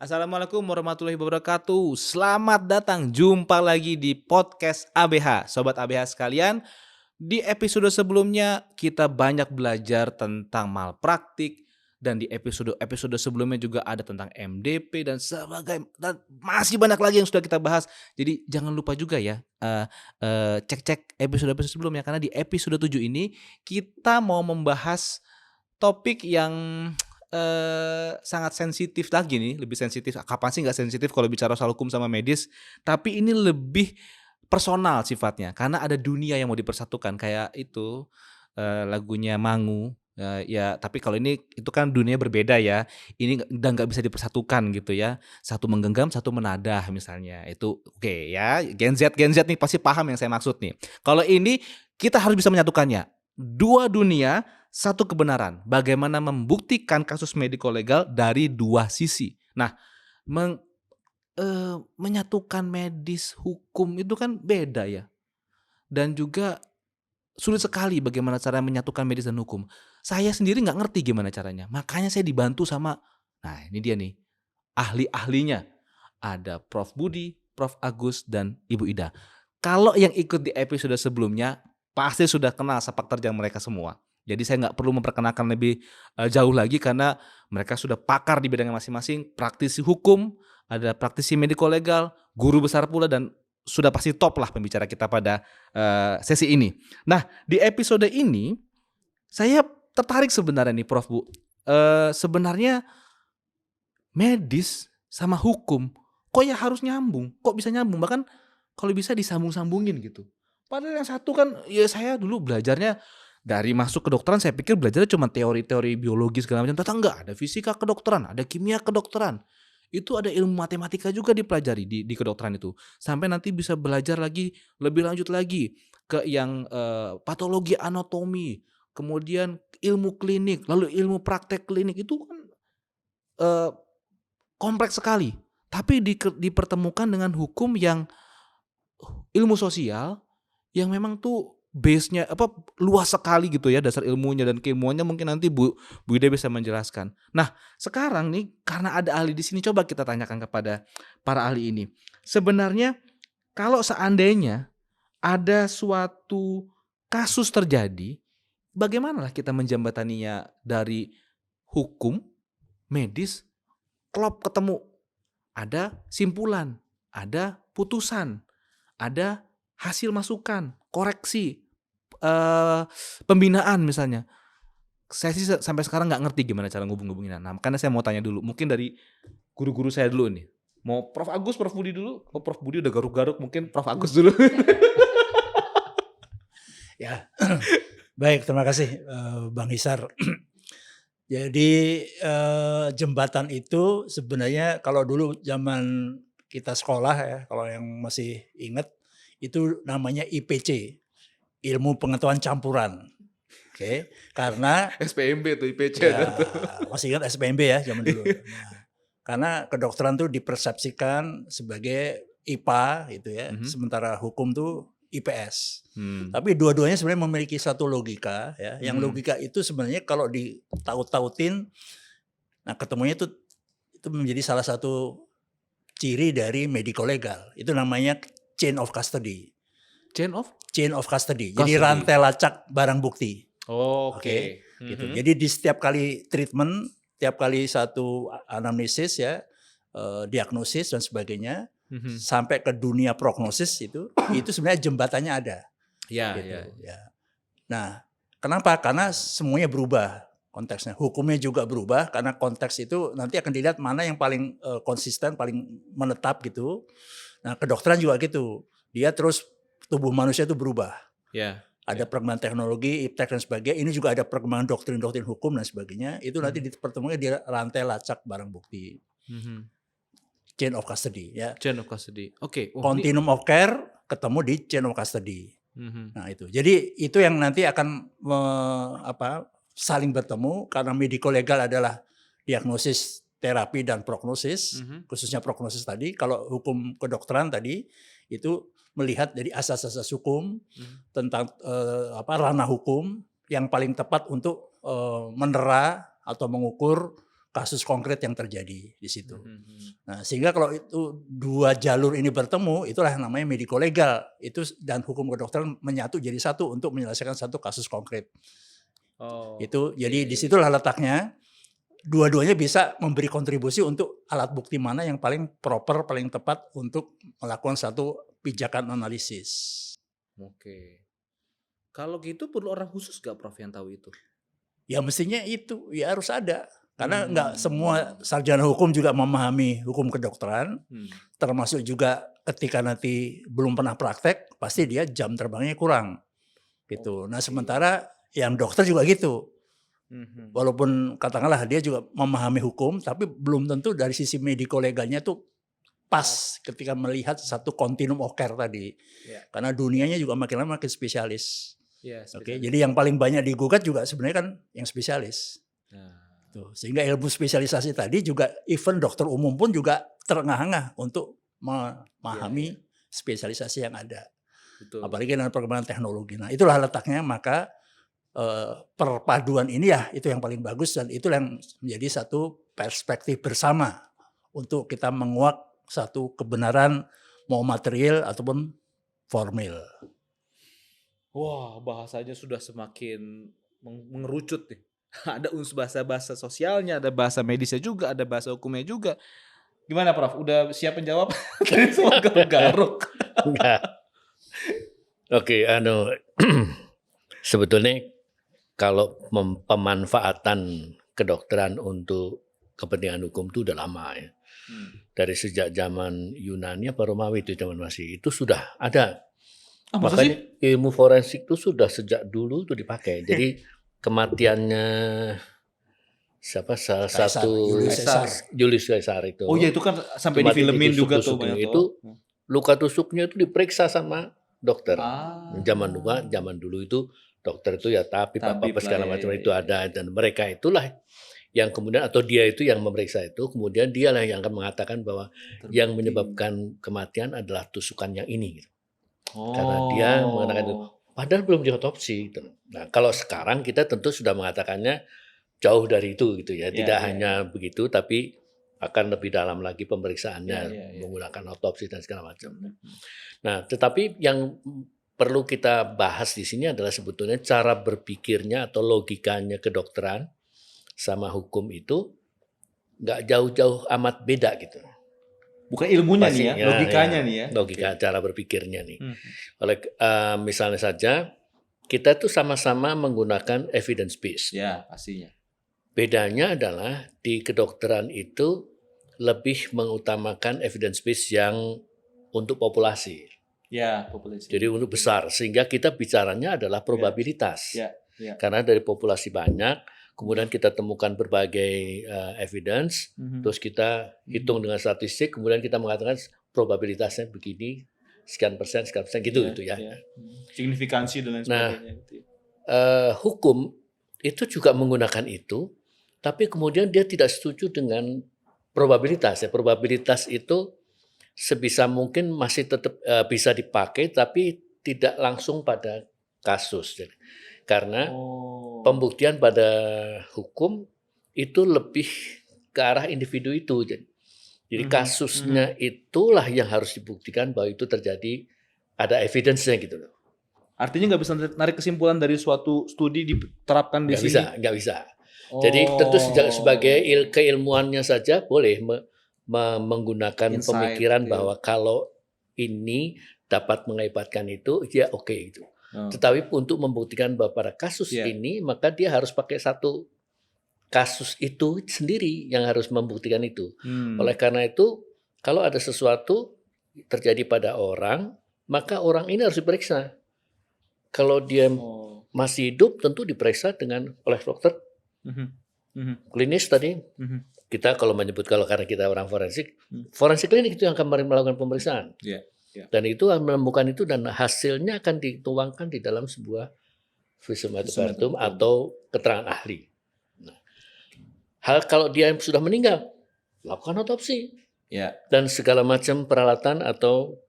Assalamualaikum warahmatullahi wabarakatuh. Selamat datang, jumpa lagi di podcast ABH. Sobat ABH sekalian, di episode sebelumnya kita banyak belajar tentang malpraktik dan di episode sebelumnya juga ada tentang MDP dan masih banyak lagi yang sudah kita bahas. Jadi jangan lupa juga ya cek-cek episode-episode sebelumnya karena di episode 7 ini kita mau membahas topik yang sangat sensitif lagi nih, lebih sensitif. Kapan sih nggak sensitif kalau bicara soal hukum sama medis, tapi ini lebih personal sifatnya, karena ada dunia yang mau dipersatukan kayak itu, lagunya Mangu, ya tapi kalau ini itu kan dunia berbeda ya, ini udah nggak bisa dipersatukan gitu ya, satu menggenggam, satu menadah misalnya, itu oke ya, Gen Z nih pasti paham yang saya maksud nih. Kalau ini kita harus bisa menyatukannya, 2 dunia, satu kebenaran, bagaimana membuktikan kasus mediko legal dari 2 sisi. Nah, menyatukan medis, hukum itu kan beda ya, dan juga sulit sekali bagaimana cara menyatukan medis dan hukum. Saya sendiri nggak ngerti gimana caranya, makanya saya dibantu sama nah ini dia nih, ahli-ahlinya. Ada Prof. Budi, Prof. Agus, dan Ibu Ida. Kalau yang ikut di episode sebelumnya, pasti sudah kenal sepak terjang mereka semua. Jadi saya nggak perlu memperkenalkan lebih jauh lagi karena mereka sudah pakar di bidangnya masing-masing, praktisi hukum, ada praktisi mediko legal, guru besar pula dan sudah pasti top lah pembicara kita pada sesi ini. Nah, di episode ini saya tertarik sebenarnya nih Prof. Bu. Sebenarnya medis sama hukum kok ya harus nyambung, kok bisa nyambung, bahkan kalau bisa disambung-sambungin gitu. Padahal yang satu kan ya saya dulu belajarnya dari masuk kedokteran saya pikir belajarnya cuma teori-teori biologi segala macam, ternyata enggak, ada fisika kedokteran, ada kimia kedokteran. Itu ada ilmu matematika juga dipelajari di kedokteran itu. Sampai nanti bisa belajar lagi lebih lanjut lagi ke yang patologi anatomi, kemudian ilmu klinik, lalu ilmu praktek klinik itu kan eee, kompleks sekali. Tapi dipertemukan dengan hukum yang ilmu sosial yang memang tuh base-nya luas sekali gitu ya dasar ilmunya dan keilmuannya mungkin nanti Bu Ida bisa menjelaskan. Nah, sekarang nih karena ada ahli di sini coba kita tanyakan kepada para ahli ini. Sebenarnya kalau seandainya ada suatu kasus terjadi, bagaimanalah kita menjembataninya dari hukum, medis, klop ketemu. Ada simpulan, ada putusan, ada hasil masukan, koreksi, pembinaan misalnya. Saya sih sampai sekarang nggak ngerti gimana cara ngubung-ngubunginnya. Nah, makanya saya mau tanya dulu, mungkin dari guru-guru saya dulu nih. Mau Prof. Agus, Prof. Budi dulu? Oh, Prof. Budi udah garuk-garuk, mungkin Prof. Agus dulu. Ya, baik, terima kasih Bang Hisar. Jadi jembatan itu sebenarnya kalau dulu zaman kita sekolah ya, kalau yang masih ingat itu namanya IPC, ilmu pengetahuan campuran. Oke, karena SPMB tuh IPC ada ya tuh. masih ingat SPMB ya zaman dulu. Nah, karena kedokteran tuh dipersepsikan sebagai IPA gitu ya, sementara hukum tuh IPS. Tapi dua-duanya sebenarnya memiliki satu logika ya. Yang logika itu sebenarnya kalau ditaut-tautin, nah ketemunya itu menjadi salah satu ciri dari medico legal. Itu namanya chain of custody. Chain of custody. Jadi rantai lacak barang bukti. Oke. Gitu. Jadi di setiap kali treatment, tiap kali satu anamnesis ya, diagnosis dan sebagainya, sampai ke dunia prognosis itu sebenarnya jembatannya ada. Ya, gitu. ya. Nah, kenapa? Karena semuanya berubah konteksnya. Hukumnya juga berubah karena konteks itu nanti akan dilihat mana yang paling konsisten, paling menetap gitu. Nah, kedokteran juga gitu. Dia terus tubuh manusia itu berubah. Ya. Ada perkembangan teknologi, iptek dan sebagainya. Ini juga ada perkembangan doktrin-doktrin hukum dan sebagainya. Itu nanti dipertemukan di rantai lacak barang bukti. Chain of custody ya. Chain of custody. Oke. Continuum of care ketemu di chain of custody. Nah itu. Jadi itu yang nanti akan saling bertemu karena medico legal adalah diagnosis, terapi dan prognosis, khususnya prognosis tadi. Kalau hukum kedokteran tadi itu melihat dari asas-asas hukum tentang ranah hukum yang paling tepat untuk menera atau mengukur kasus konkret yang terjadi di situ. Nah, sehingga kalau itu dua jalur ini bertemu, itulah yang namanya medico legal. Itu dan hukum kedokteran menyatu jadi satu untuk menyelesaikan satu kasus konkret. Itu jadi disitulah letaknya. Dua-duanya bisa memberi kontribusi untuk alat bukti mana yang paling proper, paling tepat untuk melakukan satu pijakan analisis. Oke. Kalau gitu perlu orang khusus gak Prof yang tahu itu? Ya mestinya itu ya harus ada. Karena nggak semua sarjana hukum juga memahami hukum kedokteran. Termasuk juga ketika nanti belum pernah praktek, pasti dia jam terbangnya kurang. Gitu. Nah sementara yang dokter juga gitu. Walaupun katakanlah dia juga memahami hukum, tapi belum tentu dari sisi medico legalnya tuh pas ketika melihat satu continuum of care tadi. Karena dunianya juga makin lama makin spesialis. Oke, jadi yang paling banyak digugat juga sebenarnya kan yang spesialis. Tuh, sehingga ilmu spesialisasi tadi juga even dokter umum pun juga terengah-engah untuk memahami spesialisasi yang ada. Betul. Apalagi dengan perkembangan teknologi. Nah, itulah letaknya, maka perpaduan ini ya itu yang paling bagus dan itu yang menjadi satu perspektif bersama untuk kita menguak satu kebenaran mau material ataupun formil. Wah, bahasanya sudah semakin mengerucut nih. Ada unsur bahasa sosialnya, ada bahasa medisnya juga, ada bahasa hukumnya juga. Gimana Prof? Udah siap menjawab? Tadi semua garuk-garuk. Enggak. Oke, sebetulnya kalau pemanfaatan kedokteran untuk kepentingan hukum itu udah lama ya. Dari sejak zaman Yunani apa Romawi itu zaman masih itu sudah ada. Makanya ilmu forensik itu sudah sejak dulu itu dipakai. Jadi kematiannya siapa salah satu Julius Caesar itu. Oh iya itu kan sampai difilmin juga tuh banyak itu luka tusuknya itu diperiksa sama dokter. Zaman dulu itu dokter itu ya tabib apa segala macam itu ada dan mereka itulah yang kemudian atau dia itu yang memeriksa itu kemudian dialah yang akan mengatakan bahwa yang menyebabkan kematian adalah tusukan yang ini gitu. Karena dia mengatakan itu padahal belum diotopsi gitu. Nah, kalau sekarang kita tentu sudah mengatakannya jauh dari itu gitu ya. Tidak hanya begitu tapi akan lebih dalam lagi pemeriksaannya menggunakan otopsi dan segala macam. Nah, tetapi yang perlu kita bahas di sini adalah sebetulnya cara berpikirnya atau logikanya kedokteran sama hukum itu nggak jauh-jauh amat beda gitu. Bukan ilmunya nih ya, logikanya nih ya. Logika cara berpikirnya nih. Oleh misalnya saja kita tuh sama-sama menggunakan evidence based. Ya, pastinya. Bedanya adalah di kedokteran itu lebih mengutamakan evidence based yang untuk populasi. Ya, populasi. Jadi untuk besar, sehingga kita bicaranya adalah probabilitas. Karena dari populasi banyak, kemudian kita temukan berbagai evidence, terus kita hitung dengan statistik, kemudian kita mengatakan probabilitasnya begini, sekian persen gitu ya. Signifikansi dan lain sebagainya. Hukum itu juga menggunakan itu, tapi kemudian dia tidak setuju dengan probabilitas. Ya. Probabilitas itu sebisa mungkin masih tetap bisa dipakai tapi tidak langsung pada kasus. Karena pembuktian pada hukum itu lebih ke arah individu itu. Jadi kasusnya itulah yang harus dibuktikan bahwa itu terjadi, ada evidence-nya gitu loh. Artinya nggak bisa narik kesimpulan dari suatu studi diterapkan di sini? Nggak bisa. Jadi tentu sebagai keilmuannya saja boleh menggunakan insight, pemikiran bahwa kalau ini dapat mengakibatkan itu, ya oke itu. Tetapi untuk membuktikan bahwa pada kasus ini, maka dia harus pakai satu kasus itu sendiri yang harus membuktikan itu. Oleh karena itu, kalau ada sesuatu terjadi pada orang, maka orang ini harus diperiksa. Kalau dia masih hidup, tentu diperiksa oleh dokter klinis tadi. Kita kalau menyebut karena kita orang forensik klinik itu yang akan melakukan pemeriksaan. Dan itu menemukan itu dan hasilnya akan dituangkan di dalam sebuah visum et repertum atau keterangan ahli. Nah, kalau dia sudah meninggal, lakukan otopsi. Dan segala macam peralatan atau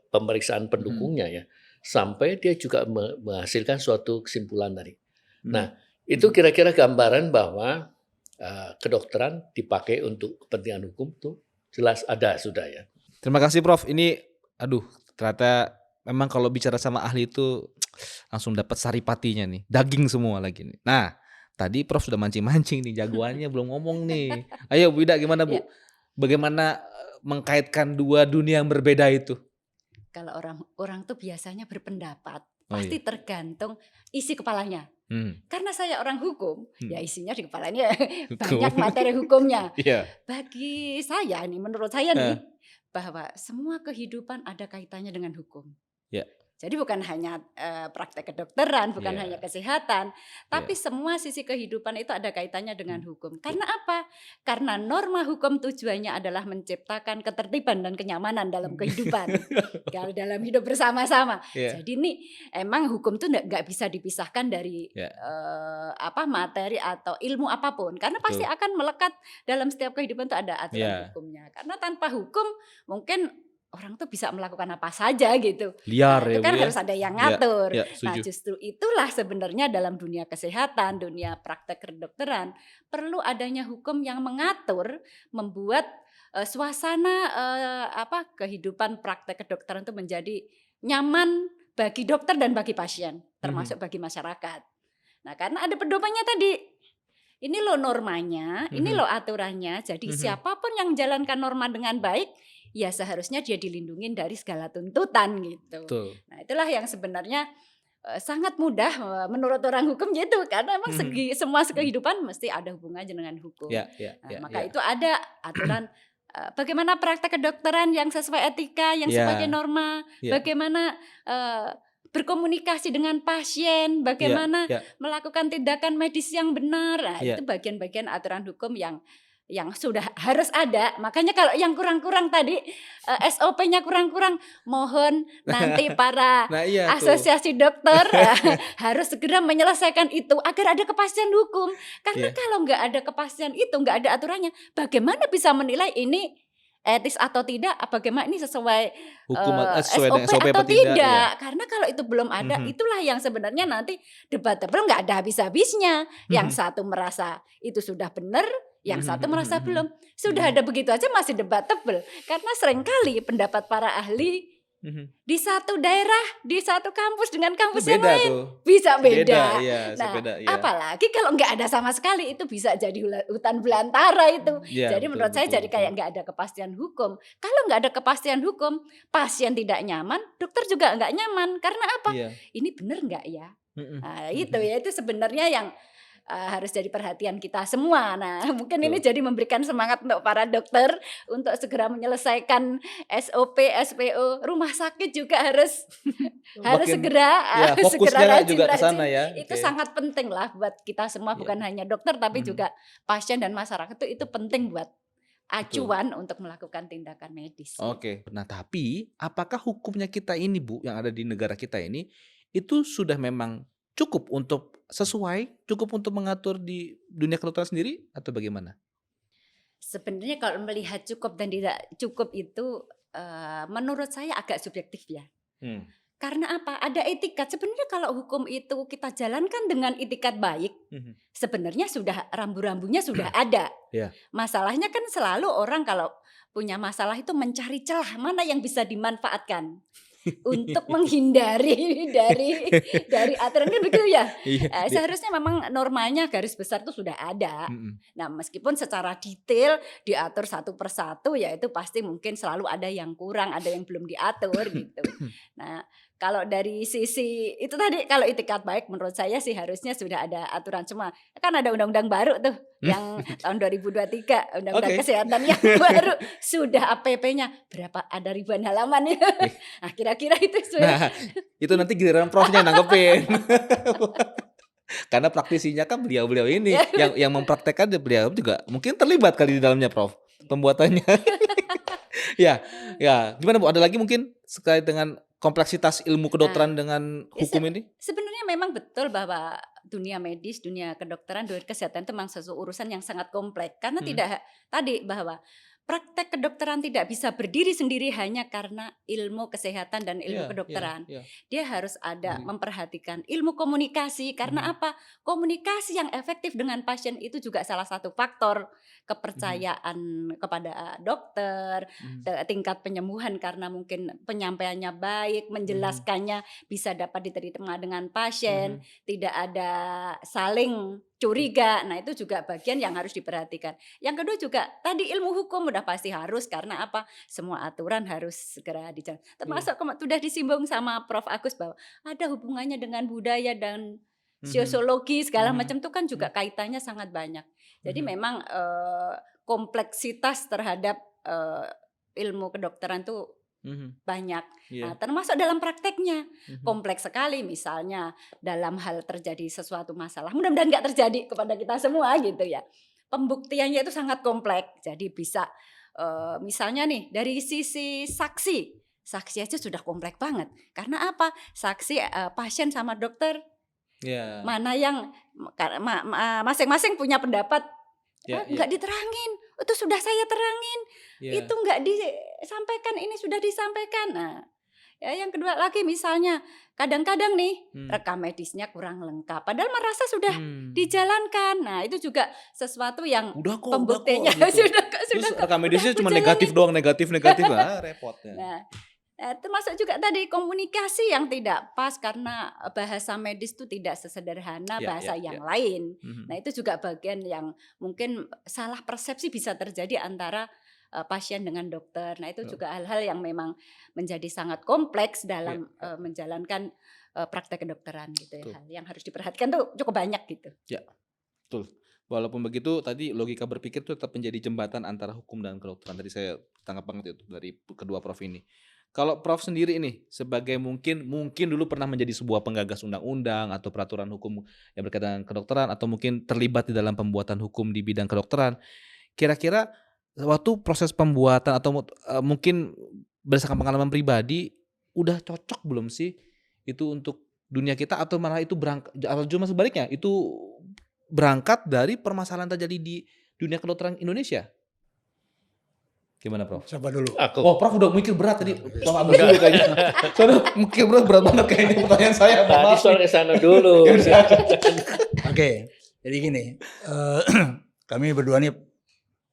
pemeriksaan pendukungnya ya. Sampai dia juga menghasilkan suatu kesimpulan tadi. Nah, itu kira-kira gambaran bahwa kedokteran dipakai untuk kepentingan hukum tuh jelas ada sudah ya. Terima kasih Prof. Ini aduh ternyata memang kalau bicara sama ahli itu langsung dapat saripatinya nih. Daging semua lagi nih. Nah, tadi Prof sudah mancing-mancing nih, jagoannya belum ngomong nih. Ayo Bu Ida gimana Bu? Ya. Bagaimana mengkaitkan dua dunia yang berbeda itu? Kalau orang tuh biasanya berpendapat, Oh, pasti iya. tergantung isi kepalanya. Hmm. Karena saya orang hukum, ya isinya di kepalanya Hukum. banyak materi hukumnya. Iya. Bagi saya nih, menurut saya nih, bahwa semua kehidupan ada kaitannya dengan hukum. Ya. Jadi bukan hanya praktek kedokteran, bukan Ya. hanya kesehatan, tapi semua sisi kehidupan itu ada kaitannya dengan hukum. Karena apa? Karena norma hukum tujuannya adalah menciptakan ketertiban dan kenyamanan dalam kehidupan, kalau dalam hidup bersama-sama. Ya. Jadi ini emang hukum tuh nggak bisa dipisahkan dari Ya. materi atau ilmu apapun, karena pasti Betul. akan melekat dalam setiap kehidupan tuh ada aturan Ya. hukumnya. Karena tanpa hukum mungkin orang tuh bisa melakukan apa saja gitu. Liar Nah, ya itu kan Bu ya. harus ada yang ngatur. Ya, Nah, setuju. justru itulah sebenarnya dalam dunia kesehatan, dunia praktek kedokteran perlu adanya hukum yang mengatur, membuat suasana kehidupan praktek kedokteran itu menjadi nyaman bagi dokter dan bagi pasien, termasuk bagi masyarakat. Nah, karena ada pedomannya tadi. Ini loh normanya, ini loh aturannya. Jadi siapapun yang menjalankan norma dengan baik, ya seharusnya dia dilindungi dari segala tuntutan gitu. Betul. Nah, itulah yang sebenarnya sangat mudah menurut orang hukum gitu, karena emang semua kehidupan mesti ada hubungannya dengan hukum. Ya, Maka itu ada aturan bagaimana praktek kedokteran yang sesuai etika, yang sebagai norma, bagaimana berkomunikasi dengan pasien, bagaimana melakukan tindakan medis yang benar. Nah, itu bagian-bagian aturan hukum yang sudah harus ada. Makanya kalau yang kurang-kurang tadi SOP-nya kurang-kurang, mohon nanti para asosiasi dokter harus segera menyelesaikan itu agar ada kepastian hukum. Karena kalau nggak ada kepastian itu, nggak ada aturannya, bagaimana bisa menilai ini etis atau tidak, bagaimana ini sesuai hukum SOP atau tidak. Karena kalau itu belum ada, itulah yang sebenarnya nanti debatable, nggak ada habis-habisnya. Yang satu merasa itu sudah benar, yang satu merasa belum. Sudah ada begitu aja masih debatable. Karena seringkali pendapat para ahli di satu daerah, di satu kampus dengan kampus yang lain tuh. bisa beda. Beda, apalagi kalau nggak ada sama sekali, itu bisa jadi hutan belantara itu. Jadi menurut saya jadi kayak nggak ada kepastian hukum. Kalau nggak ada kepastian hukum, pasien tidak nyaman, dokter juga nggak nyaman. Karena apa? Ini benar nggak ya? Nah, itu sebenarnya yang harus jadi perhatian kita semua. Nah, mungkin ini jadi memberikan semangat untuk para dokter untuk segera menyelesaikan SOP, SPO. Rumah sakit juga harus segera fokusnya juga ke sana ya. Itu sangat penting lah buat kita semua, bukan hanya dokter tapi juga pasien dan masyarakat. Itu penting buat acuan untuk melakukan tindakan medis. Oke. Nah, tapi apakah hukumnya kita ini Bu, yang ada di negara kita ini, itu sudah memang cukup untuk cukup untuk mengatur di dunia kedokteran sendiri atau bagaimana? Sebenarnya kalau melihat cukup dan tidak cukup itu menurut saya agak subjektif ya. Karena apa? Ada etikat. Sebenarnya kalau hukum itu kita jalankan dengan etikat baik, sebenarnya sudah rambu-rambunya sudah ada. Masalahnya kan selalu orang kalau punya masalah itu mencari celah mana yang bisa dimanfaatkan untuk menghindari dari aturan kan begitu ya. Seharusnya memang normanya garis besar itu sudah ada. Nah, meskipun secara detail diatur satu persatu, ya itu pasti mungkin selalu ada yang kurang, ada yang belum diatur gitu. Nah, kalau dari sisi itu tadi, kalau itikat baik menurut saya sih harusnya sudah ada aturan. Cuma kan ada undang-undang baru tuh yang tahun 2023, undang-undang kesehatan yang baru, sudah APP-nya berapa, ada ribuan halaman ya. Nah, kira-kira itu sudah. Nah, itu nanti giliran Profnya nanggepin. Karena praktisinya kan beliau-beliau ini yang mempraktekkan, beliau juga mungkin terlibat kali di dalamnya Prof, pembuatannya. ya, gimana Bu? Ada lagi mungkin sekait dengan kompleksitas ilmu kedokteran dengan hukum ini? Sebenarnya memang betul bahwa dunia medis, dunia kedokteran, dunia kesehatan itu memang sesuatu urusan yang sangat kompleks. Karena tidak tadi bahwa praktek kedokteran tidak bisa berdiri sendiri hanya karena ilmu kesehatan dan ilmu kedokteran. Dia harus ada memperhatikan ilmu komunikasi, karena apa? Komunikasi yang efektif dengan pasien itu juga salah satu faktor kepercayaan kepada dokter, tingkat penyembuhan karena mungkin penyampaiannya baik, menjelaskannya bisa dapat diterima dengan pasien, tidak ada saling curiga. Nah, itu juga bagian yang harus diperhatikan. Yang kedua juga tadi ilmu hukum udah pasti harus, karena apa? Semua aturan harus segera dijalankan. Termasuk sudah disinggung sama Prof. Agus bahwa ada hubungannya dengan budaya dan sosiologi segala macam, itu kan juga kaitannya sangat banyak. Jadi memang kompleksitas terhadap ilmu kedokteran tuh banyak. Nah, termasuk dalam prakteknya kompleks sekali. Misalnya dalam hal terjadi sesuatu masalah, mudah-mudahan nggak terjadi kepada kita semua gitu ya. Pembuktiannya itu sangat kompleks. Jadi bisa misalnya nih dari sisi saksi aja sudah kompleks banget. Karena apa? Saksi pasien sama dokter mana yang masing-masing punya pendapat. Nggak diterangin, itu sudah saya terangin, itu nggak disampaikan, ini sudah disampaikan. Nah, ya yang kedua lagi misalnya kadang-kadang nih rekam medisnya kurang lengkap, padahal merasa sudah dijalankan. Nah, itu juga sesuatu yang pembuktiannya gitu. sudah. Terus rekam medisnya cuma negatif doang, negatif lah, repotnya. Nah, termasuk juga tadi komunikasi yang tidak pas karena bahasa medis itu tidak sesederhana bahasa yang lain. Nah, itu juga bagian yang mungkin salah persepsi bisa terjadi antara pasien dengan dokter. Nah, itu juga hal-hal yang memang menjadi sangat kompleks dalam menjalankan praktek kedokteran gitu ya. Hal yang harus diperhatikan tuh cukup banyak gitu. Ya, betul. Walaupun begitu tadi logika berpikir itu tetap menjadi jembatan antara hukum dan kedokteran. Tadi saya tangkap banget itu dari kedua Prof ini. Kalau Prof sendiri ini sebagai mungkin dulu pernah menjadi sebuah penggagas undang-undang atau peraturan hukum yang berkaitan dengan kedokteran, atau mungkin terlibat di dalam pembuatan hukum di bidang kedokteran, kira-kira waktu proses pembuatan atau mungkin berdasarkan pengalaman pribadi udah cocok belum sih itu untuk dunia kita, atau malah itu atau cuma sebaliknya itu berangkat dari permasalahan terjadi di dunia kedokteran Indonesia? Gimana Prof? Siapa dulu? Aku. Oh, Prof udah mikir berat tadi. Prof Agus dulu kayaknya. Soalnya mikir berat banget kayaknya pertanyaan saya. Tadi soal kesana dulu. Oke, jadi gini, kami berdua nih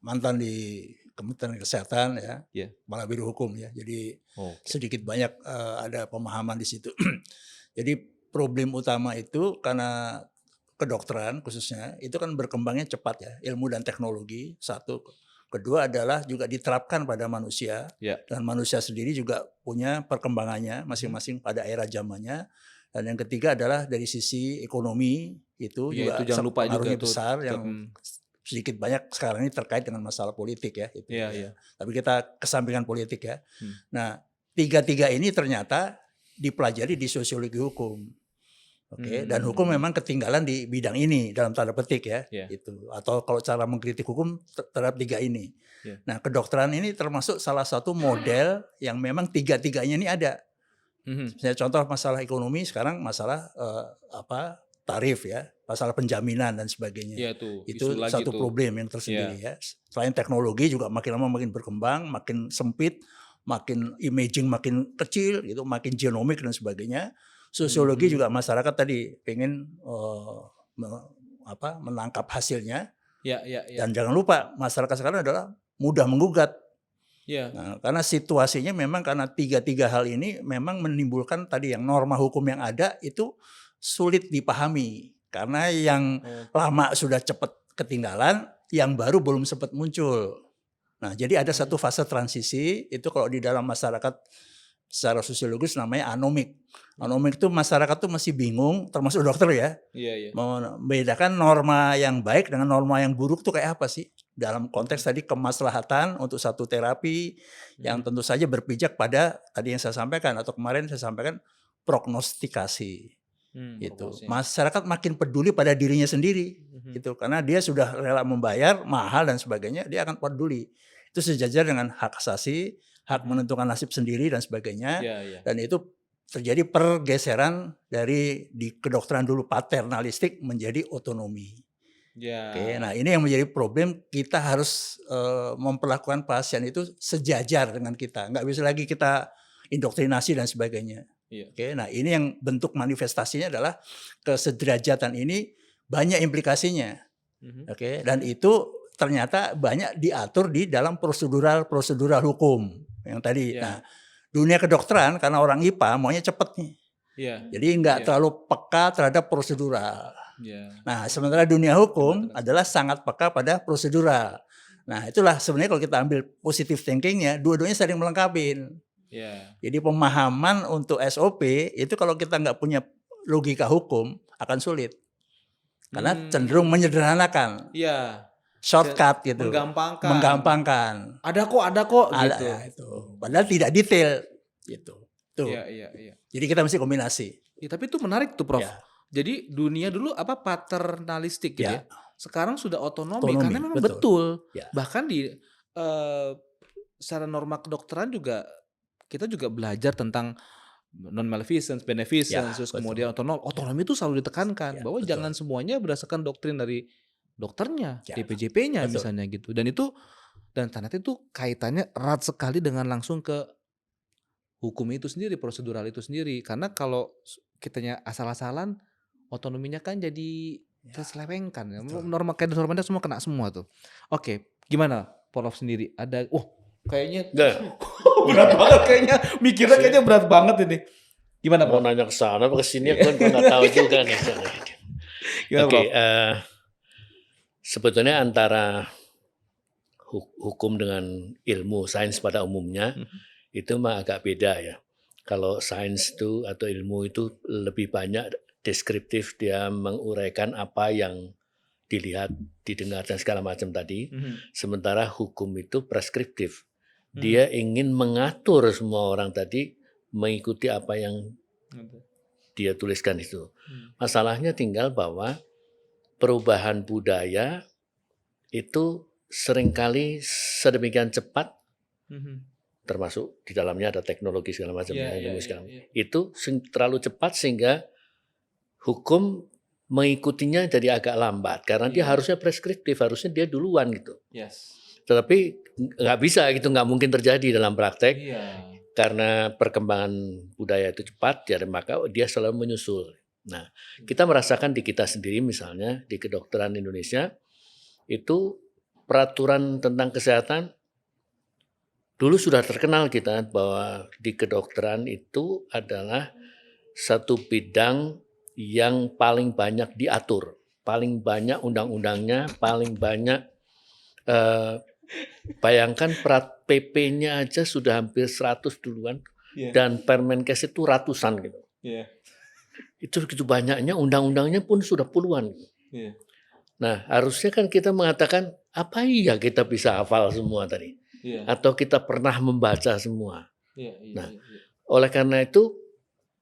mantan di Kementerian Kesehatan ya, Kepala Biro Hukum ya. Jadi sedikit banyak ada pemahaman di situ. Jadi problem utama itu karena kedokteran khususnya itu kan berkembangnya cepat ya, ilmu dan teknologi satu. Kedua adalah juga diterapkan pada manusia, dan manusia sendiri juga punya perkembangannya masing-masing pada era zamannya. Dan yang ketiga adalah dari sisi ekonomi itu juga jangan lupa pengaruhnya juga besar yang sedikit banyak sekarang ini terkait dengan masalah politik ya. Itu, Tapi kita kesampingkan politik ya. Nah, tiga-tiga ini ternyata dipelajari di sosiologi hukum. Oke, dan hukum memang ketinggalan di bidang ini dalam tanda petik ya, itu. Atau kalau cara mengkritik hukum terhadap tiga ini. Nah, kedokteran ini termasuk salah satu model yang memang tiga-tiganya ini ada. Misalnya contoh masalah ekonomi sekarang masalah tarif ya, masalah penjaminan dan sebagainya. Itu satu problem yang tersendiri ya. Selain teknologi juga makin lama makin berkembang, makin sempit, makin imaging makin kecil, gitu, makin genomik dan sebagainya. Sosiologi juga masyarakat tadi pengen menangkap hasilnya. Dan jangan lupa masyarakat sekarang adalah mudah menggugat. Nah, karena situasinya memang karena tiga hal ini memang menimbulkan tadi yang norma hukum yang ada itu sulit dipahami. Karena yang lama sudah cepat ketinggalan, yang baru belum sempat muncul. Nah, jadi ada satu fase transisi itu kalau di dalam masyarakat secara sosiologis namanya anomik. Anomik itu masyarakat tuh masih bingung, termasuk dokter ya, membedakan norma yang baik dengan norma yang buruk tuh kayak apa sih? Dalam konteks tadi kemaslahatan untuk satu terapi yang tentu saja berpijak pada tadi yang saya sampaikan atau kemarin saya sampaikan prognostikasi. Gitu. Masyarakat makin peduli pada dirinya sendiri, gitu, karena dia sudah rela membayar mahal dan sebagainya, dia akan peduli. Itu sejajar dengan hak asasi, hak menentukan nasib sendiri dan sebagainya. Dan itu terjadi pergeseran dari di kedokteran dulu paternalistik menjadi otonomi. Ya. Oke, nah ini yang menjadi problem, kita harus memperlakukan pasien itu sejajar dengan kita. Nggak bisa lagi kita indoktrinasi dan sebagainya. Iya. Oke, nah ini yang bentuk manifestasinya adalah kesederajatan ini banyak implikasinya. Oke, dan itu ternyata banyak diatur di dalam prosedural hukum yang tadi. Iya. Nah, dunia kedokteran karena orang IPA maunya cepet nih. Iya. Jadi nggak terlalu peka terhadap prosedural. Iya. Nah, sementara dunia hukum adalah sangat peka pada prosedural. Nah, itulah sebenarnya kalau kita ambil positive thinkingnya, dua-duanya saling melengkapi. Iya. Jadi pemahaman untuk SOP itu kalau kita nggak punya logika hukum akan sulit. Karena cenderung menyederhanakan. Iya. Shortcut gitu. Menggampangkan. Ada kok gitu. Ya, itu. Padahal tidak detail gitu. Tuh. Iya. Jadi kita mesti kombinasi. Ya, tapi itu menarik tuh, Prof. Ya. Jadi dunia dulu paternalistik gitu ya. Sekarang sudah otonomi karena memang betul. betul. Ya. Bahkan di secara norma kedokteran juga kita juga belajar tentang non maleficence, beneficence, terus kemudian otonomi itu selalu ditekankan bahwa jangan semuanya berdasarkan doktrin dari dokternya, DPJP-nya misalnya gitu. Dan ternyata itu kaitannya erat sekali dengan langsung ke hukum itu sendiri, prosedural itu sendiri. Karena kalau kitanya asal-asalan, otonominya kan jadi terselewengkan. Norma semua kena semua tuh. Oke, gimana Prof sendiri? Ada, kayaknya berat banget kayaknya. Mikirnya kayaknya berat banget ini. Gimana Prof? Mau nanya ke sana apa ke sini aku nggak tahu juga nih. Oke, sebetulnya antara hukum dengan ilmu sains pada umumnya itu mah agak beda ya. Kalau sains itu atau ilmu itu lebih banyak deskriptif, dia menguraikan apa yang dilihat, didengar dan segala macam tadi. Sementara hukum itu preskriptif. Dia ingin mengatur semua orang tadi mengikuti apa yang dia tuliskan itu. Masalahnya tinggal bahwa perubahan budaya itu seringkali sedemikian cepat, termasuk di dalamnya ada teknologi segala macam, itu terlalu cepat sehingga hukum mengikutinya jadi agak lambat karena dia harusnya preskriptif, harusnya dia duluan gitu. Tetapi nggak bisa gitu, nggak mungkin terjadi dalam praktek karena perkembangan budaya itu cepat, jadi maka dia selalu menyusul. Nah, kita merasakan di kita sendiri misalnya di kedokteran Indonesia itu peraturan tentang kesehatan dulu sudah terkenal kita bahwa di kedokteran itu adalah satu bidang yang paling banyak diatur, paling banyak undang-undangnya, paling banyak bayangkan PP-nya aja sudah hampir 100 duluan dan Permenkes itu ratusan gitu. Itu begitu banyaknya, undang-undangnya pun sudah puluhan. Nah, harusnya kan kita mengatakan apa iya kita bisa hafal semua tadi. Atau kita pernah membaca semua. Nah, oleh karena itu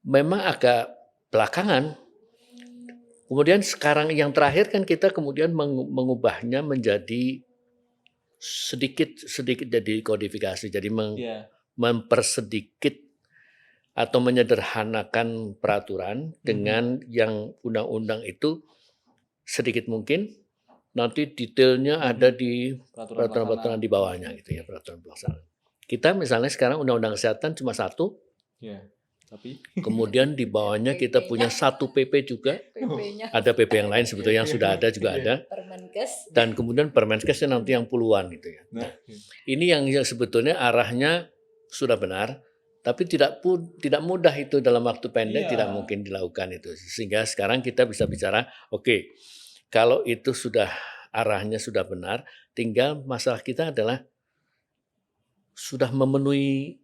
memang agak belakangan. Kemudian sekarang yang terakhir kan kita kemudian mengubahnya menjadi sedikit jadi kodifikasi. Jadi mempersedikit atau menyederhanakan peraturan dengan yang undang-undang itu sedikit mungkin. Nanti detailnya ada di peraturan-peraturan di bawahnya gitu ya, peraturan pelaksanaan. Kita misalnya sekarang undang-undang kesehatan cuma satu, tapi kemudian di bawahnya kita punya satu PP juga, ada PP yang lain sebetulnya yang sudah ada juga ada, dan kemudian Permenkesnya nanti yang puluhan gitu ya. Nah, ini yang sebetulnya arahnya sudah benar, tapi tidak mudah itu dalam waktu pendek, tidak mungkin dilakukan itu. Sehingga sekarang kita bisa bicara, oke, kalau itu sudah arahnya sudah benar, tinggal masalah kita adalah sudah memenuhi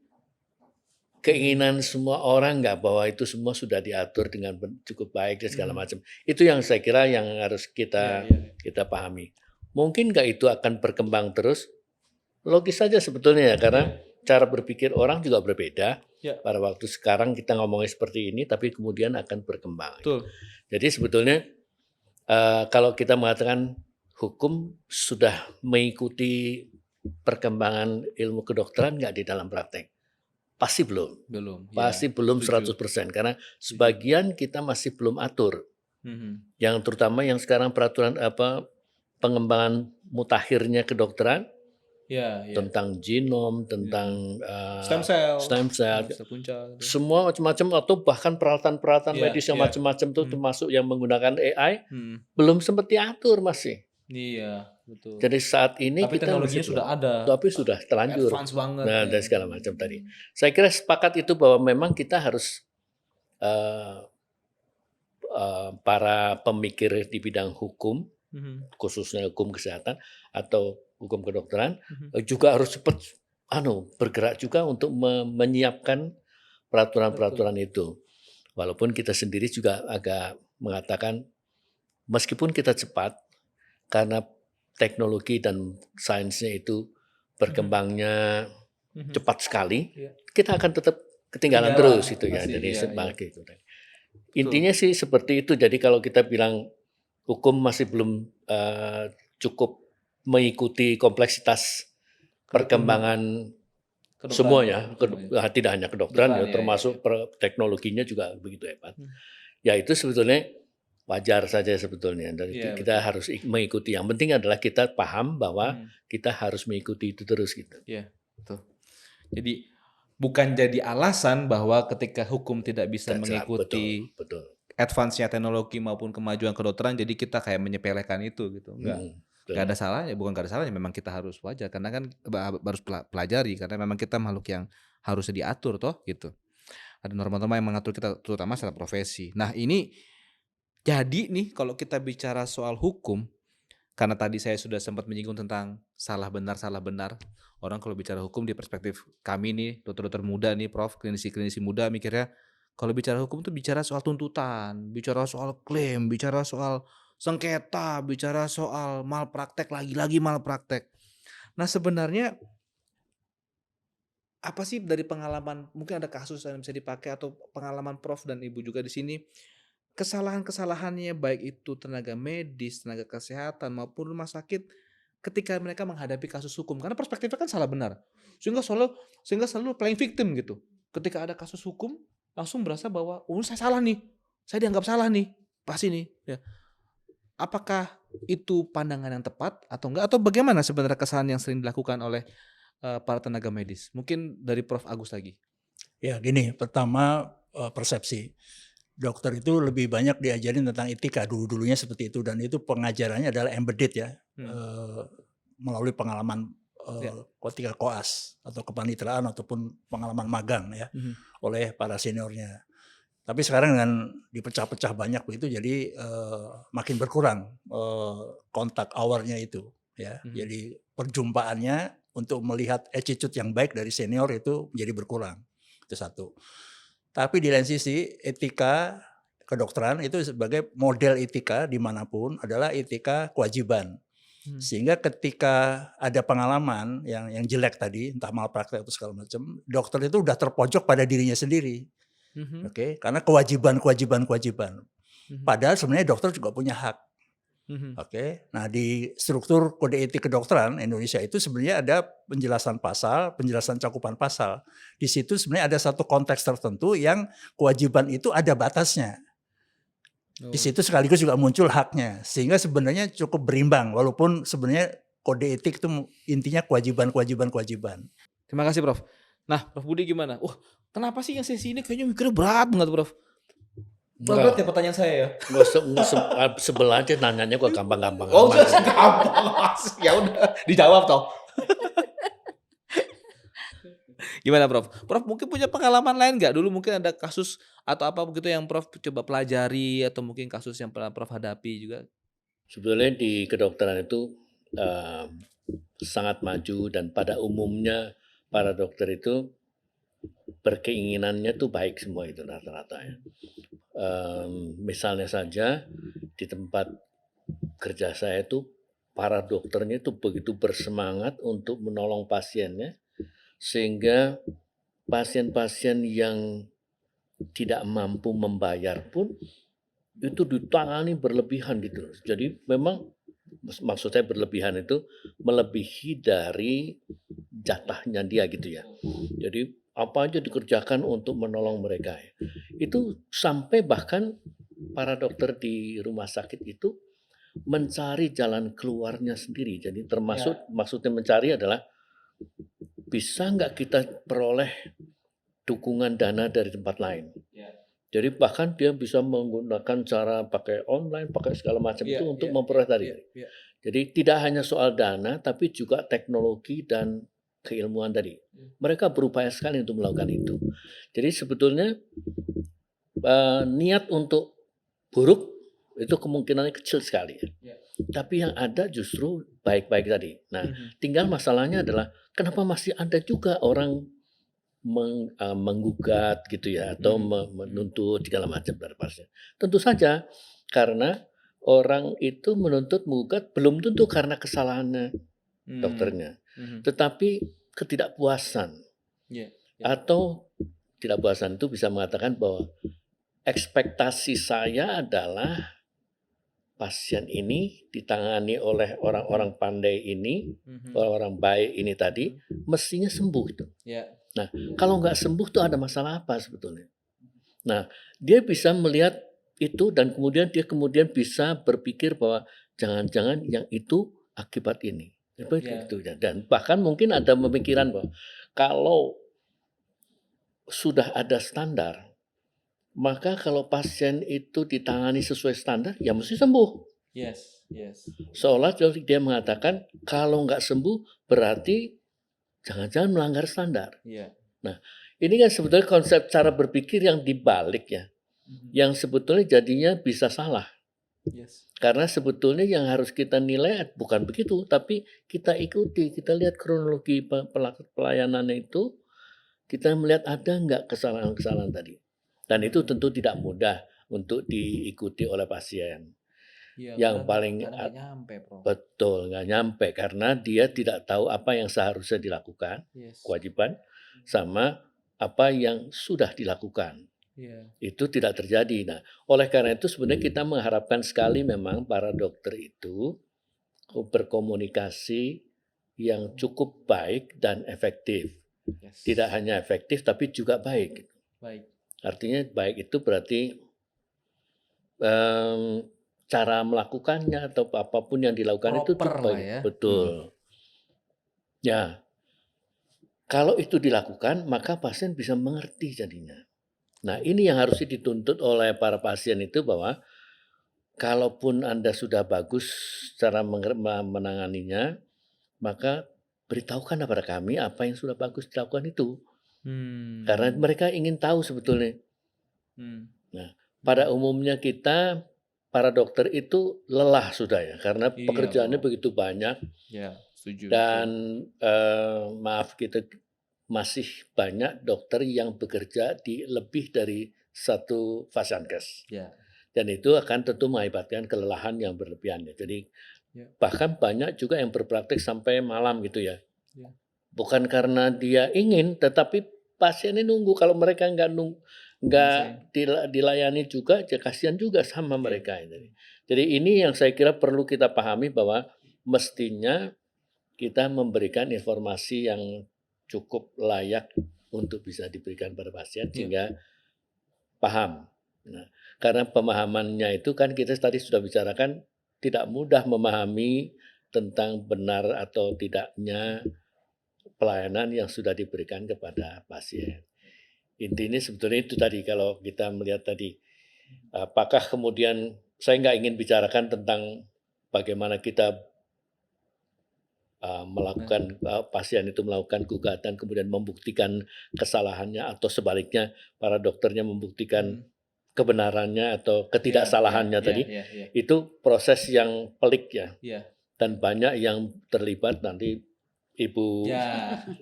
keinginan semua orang nggak bahwa itu semua sudah diatur dengan cukup baik dan segala macam. Itu yang saya kira yang harus kita pahami. Mungkin nggak itu akan berkembang terus? Logis saja sebetulnya ya, karena cara berpikir orang juga berbeda. Pada waktu sekarang kita ngomongin seperti ini, tapi kemudian akan berkembang. Betul. Jadi sebetulnya kalau kita mengatakan hukum sudah mengikuti perkembangan ilmu kedokteran nggak di dalam praktek? Pasti belum. Pasti belum 100%. Karena sebagian kita masih belum atur. Yang terutama yang sekarang peraturan pengembangan mutakhirnya kedokteran Ya, tentang genom, tentang stem cell, stem cell, punca. semua macam-macam atau bahkan peralatan-peralatan Iya, medis yang iya. macam-macam itu termasuk yang menggunakan AI Hmm. belum sempat diatur masih. Iya, betul. Jadi saat ini Tapi kita teknologinya masih sudah belum. ada. Tapi sudah terlanjur. Advance banget. Nah, ya. dan segala macam tadi. Saya kira sepakat itu bahwa memang kita harus para pemikir di bidang hukum, khususnya hukum kesehatan atau hukum kedokteran, juga harus cepat bergerak juga untuk menyiapkan peraturan-peraturan itu. Walaupun kita sendiri juga agak mengatakan meskipun kita cepat karena teknologi dan sainsnya itu berkembangnya cepat sekali, kita akan tetap ketinggalan terus itu ya. Jadi sebagai itu. Intinya sih seperti itu. Jadi kalau kita bilang hukum masih belum cukup mengikuti kompleksitas perkembangan semuanya, tidak hanya kedokteran, ya, termasuk teknologinya juga begitu hebat. Ya itu sebetulnya wajar saja sebetulnya. Dan kita harus mengikuti. Yang penting adalah kita paham bahwa kita harus mengikuti itu terus gitu. Iya, betul. Jadi bukan jadi alasan bahwa ketika hukum tidak bisa mengikuti advance-nya teknologi maupun kemajuan kedokteran, jadi kita kayak menyepelekan itu gitu. Enggak. Gak ada salahnya, bukan gak ada salahnya, memang kita harus wajar karena kan harus pelajari karena memang kita makhluk yang harus diatur toh gitu. Ada norma-norma yang mengatur kita terutama secara profesi. Nah, ini jadi nih kalau kita bicara soal hukum, karena tadi saya sudah sempat menyinggung tentang salah benar. Orang kalau bicara hukum di perspektif kami nih, dokter-dokter muda nih, Prof, klinisi-klinisi muda mikirnya kalau bicara hukum itu bicara soal tuntutan, bicara soal klaim, bicara soal sengketa, bicara soal malpraktek, lagi-lagi malpraktek. Nah sebenarnya apa sih dari pengalaman, mungkin ada kasus yang bisa dipakai atau pengalaman Prof dan Ibu juga di sini, kesalahan-kesalahannya baik itu tenaga medis, tenaga kesehatan maupun rumah sakit ketika mereka menghadapi kasus hukum, karena perspektifnya kan salah benar, sehingga selalu playing victim gitu. Ketika ada kasus hukum langsung berasa bahwa saya salah nih, saya dianggap salah nih, pasti nih. Ya. Apakah itu pandangan yang tepat atau enggak, atau bagaimana sebenarnya kesalahan yang sering dilakukan oleh para tenaga medis? Mungkin dari Prof Agus lagi. Ya gini, pertama persepsi. Dokter itu lebih banyak diajarin tentang etika dulunya seperti itu, dan itu pengajarannya adalah embedded ya, melalui pengalaman ketika koas atau kepanitraan ataupun pengalaman magang ya oleh para seniornya. Tapi sekarang dengan dipecah-pecah banyak begitu, jadi makin berkurang kontak hour-nya itu ya. Jadi perjumpaannya untuk melihat attitude yang baik dari senior itu menjadi berkurang. Itu satu. Tapi di lain sisi etika kedokteran itu sebagai model etika dimanapun adalah etika kewajiban. Sehingga ketika ada pengalaman yang jelek tadi, entah malpraktek atau segala macam, dokter itu udah terpojok pada dirinya sendiri. Oke, karena kewajiban. Padahal sebenarnya dokter juga punya hak. Oke, nah di struktur kode etik kedokteran Indonesia itu sebenarnya ada penjelasan pasal, penjelasan cakupan pasal. Di situ sebenarnya ada satu konteks tertentu yang kewajiban itu ada batasnya. Di situ sekaligus juga muncul haknya, sehingga sebenarnya cukup berimbang, walaupun sebenarnya kode etik itu intinya kewajiban. Terima kasih Prof. Nah Prof Budi gimana? Kenapa sih yang sesi ini kayaknya mikirnya berat banget Prof? Berat ya pertanyaan saya ya? Sebelah aja nanyanya kok gampang-gampang. Gampang. Ya udah dijawab toh. Gimana Prof? Prof mungkin punya pengalaman lain nggak? Dulu mungkin ada kasus atau apa begitu yang Prof coba pelajari atau mungkin kasus yang pernah Prof hadapi juga? Sebetulnya di kedokteran itu sangat maju dan pada umumnya para dokter itu berkeinginannya tuh baik semua itu rata-rata ya. Misalnya saja di tempat kerja saya itu para dokternya itu begitu bersemangat untuk menolong pasiennya sehingga pasien-pasien yang tidak mampu membayar pun itu ditangani berlebihan gitu. Jadi memang maksud saya berlebihan itu melebihi dari jatahnya dia gitu ya. Jadi apa aja dikerjakan untuk menolong mereka. Itu sampai bahkan para dokter di rumah sakit itu mencari jalan keluarnya sendiri. Jadi termasuk maksudnya mencari adalah bisa nggak kita peroleh dukungan dana dari tempat lain. Jadi bahkan dia bisa menggunakan cara pakai online, pakai segala macam itu untuk memperoleh tadi. Jadi tidak hanya soal dana, tapi juga teknologi dan keilmuan tadi. Mereka berupaya sekali untuk melakukan itu. Jadi sebetulnya niat untuk buruk itu kemungkinannya kecil sekali. Tapi yang ada justru baik-baik tadi. Nah, tinggal masalahnya adalah kenapa masih ada juga orang menggugat gitu ya, atau menuntut segala macam dari pasien. Tentu saja karena orang itu menuntut menggugat belum tentu karena kesalahannya dokternya, tetapi ketidakpuasan atau ketidakpuasan itu bisa mengatakan bahwa ekspektasi saya adalah pasien ini ditangani oleh orang-orang pandai ini, orang-orang baik ini tadi, mestinya sembuh itu. Nah, kalau nggak sembuh tuh ada masalah apa sebetulnya? Nah, dia bisa melihat itu dan kemudian dia bisa berpikir bahwa jangan-jangan yang itu akibat ini. Gitu. Dan bahkan mungkin ada pemikiran bahwa kalau sudah ada standar, maka kalau pasien itu ditangani sesuai standar, ya mesti sembuh. Seolah dia mengatakan kalau nggak sembuh berarti jangan-jangan melanggar standar. Nah, ini kan sebetulnya konsep cara berpikir yang dibalik ya, yang sebetulnya jadinya bisa salah. Karena sebetulnya yang harus kita nilai bukan begitu, tapi kita ikuti, kita lihat kronologi pelayanannya itu, kita melihat ada nggak kesalahan-kesalahan tadi. Dan itu tentu tidak mudah untuk diikuti oleh pasien. Yang paling nggak nyampe, Prof. Betul, nggak nyampe karena dia tidak tahu apa yang seharusnya dilakukan, kewajiban, sama apa yang sudah dilakukan. Itu tidak terjadi. Nah, oleh karena itu sebenarnya kita mengharapkan sekali memang para dokter itu berkomunikasi yang cukup baik dan efektif. Tidak hanya efektif tapi juga baik. Artinya baik itu berarti cara melakukannya atau apapun yang dilakukan itu Proper lah ya. Betul. Ya, kalau itu dilakukan maka pasien bisa mengerti jadinya. Nah, ini yang harusnya dituntut oleh para pasien itu bahwa kalaupun Anda sudah bagus cara menanganinya, maka beritahukan kepada kami apa yang sudah bagus dilakukan itu. Karena mereka ingin tahu sebetulnya. Nah, pada umumnya kita para dokter itu lelah sudah ya, karena pekerjaannya begitu banyak. Setuju. Dan maaf kita masih banyak dokter yang bekerja di lebih dari satu Vasankes. Dan itu akan tentu mengakibatkan kelelahan yang berlebihan. Jadi bahkan banyak juga yang berpraktik sampai malam gitu ya. Bukan karena dia ingin, tetapi pasiennya nunggu. Kalau mereka nggak dilayani juga, ya kasihan juga sama mereka. Jadi ini yang saya kira perlu kita pahami bahwa mestinya kita memberikan informasi yang cukup layak untuk bisa diberikan pada pasien sehingga paham. Nah, karena pemahamannya itu kan kita tadi sudah bicarakan tidak mudah memahami tentang benar atau tidaknya pelayanan yang sudah diberikan kepada pasien. Intinya sebetulnya itu tadi kalau kita melihat tadi, apakah kemudian saya nggak ingin bicarakan tentang bagaimana kita melakukan pasien itu melakukan gugatan kemudian membuktikan kesalahannya atau sebaliknya para dokternya membuktikan kebenarannya atau ketidaksalahannya tadi. Itu proses yang pelik ya. Dan banyak yang terlibat nanti Ibu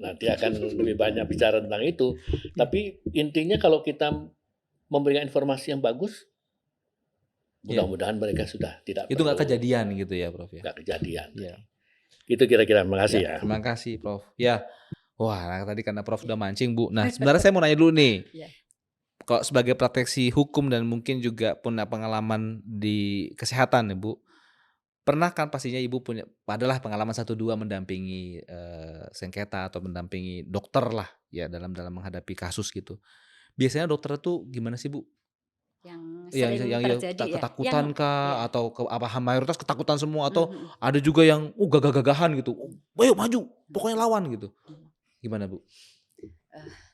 nanti akan lebih banyak bicara tentang itu. Tapi intinya kalau kita memberikan informasi yang bagus, mudah-mudahan mereka sudah tidak Itu nggak kejadian gitu ya, Prof ya. Nggak kejadian. Itu kira-kira. Makasih ya. Terima kasih, Prof. Ya, wah tadi karena Prof udah mancing, Bu. Nah sebenarnya saya mau nanya dulu nih. Kalau sebagai praktisi hukum dan mungkin juga punya pengalaman di kesehatan ya, Bu. Pernah kan pastinya Ibu punya adalah pengalaman 1-2 mendampingi sengketa atau mendampingi dokter lah ya dalam menghadapi kasus gitu. Biasanya dokter itu gimana sih, Bu? yang Yang sering yang terjadi ya, ketakutan yang kah ya. atau mayoritas ketakutan semua atau Mhm, ada juga yang gagah-gagahan gitu, mhm, "Ayo maju, pokoknya mhm, lawan," gitu. mhm. Gimana, Bu?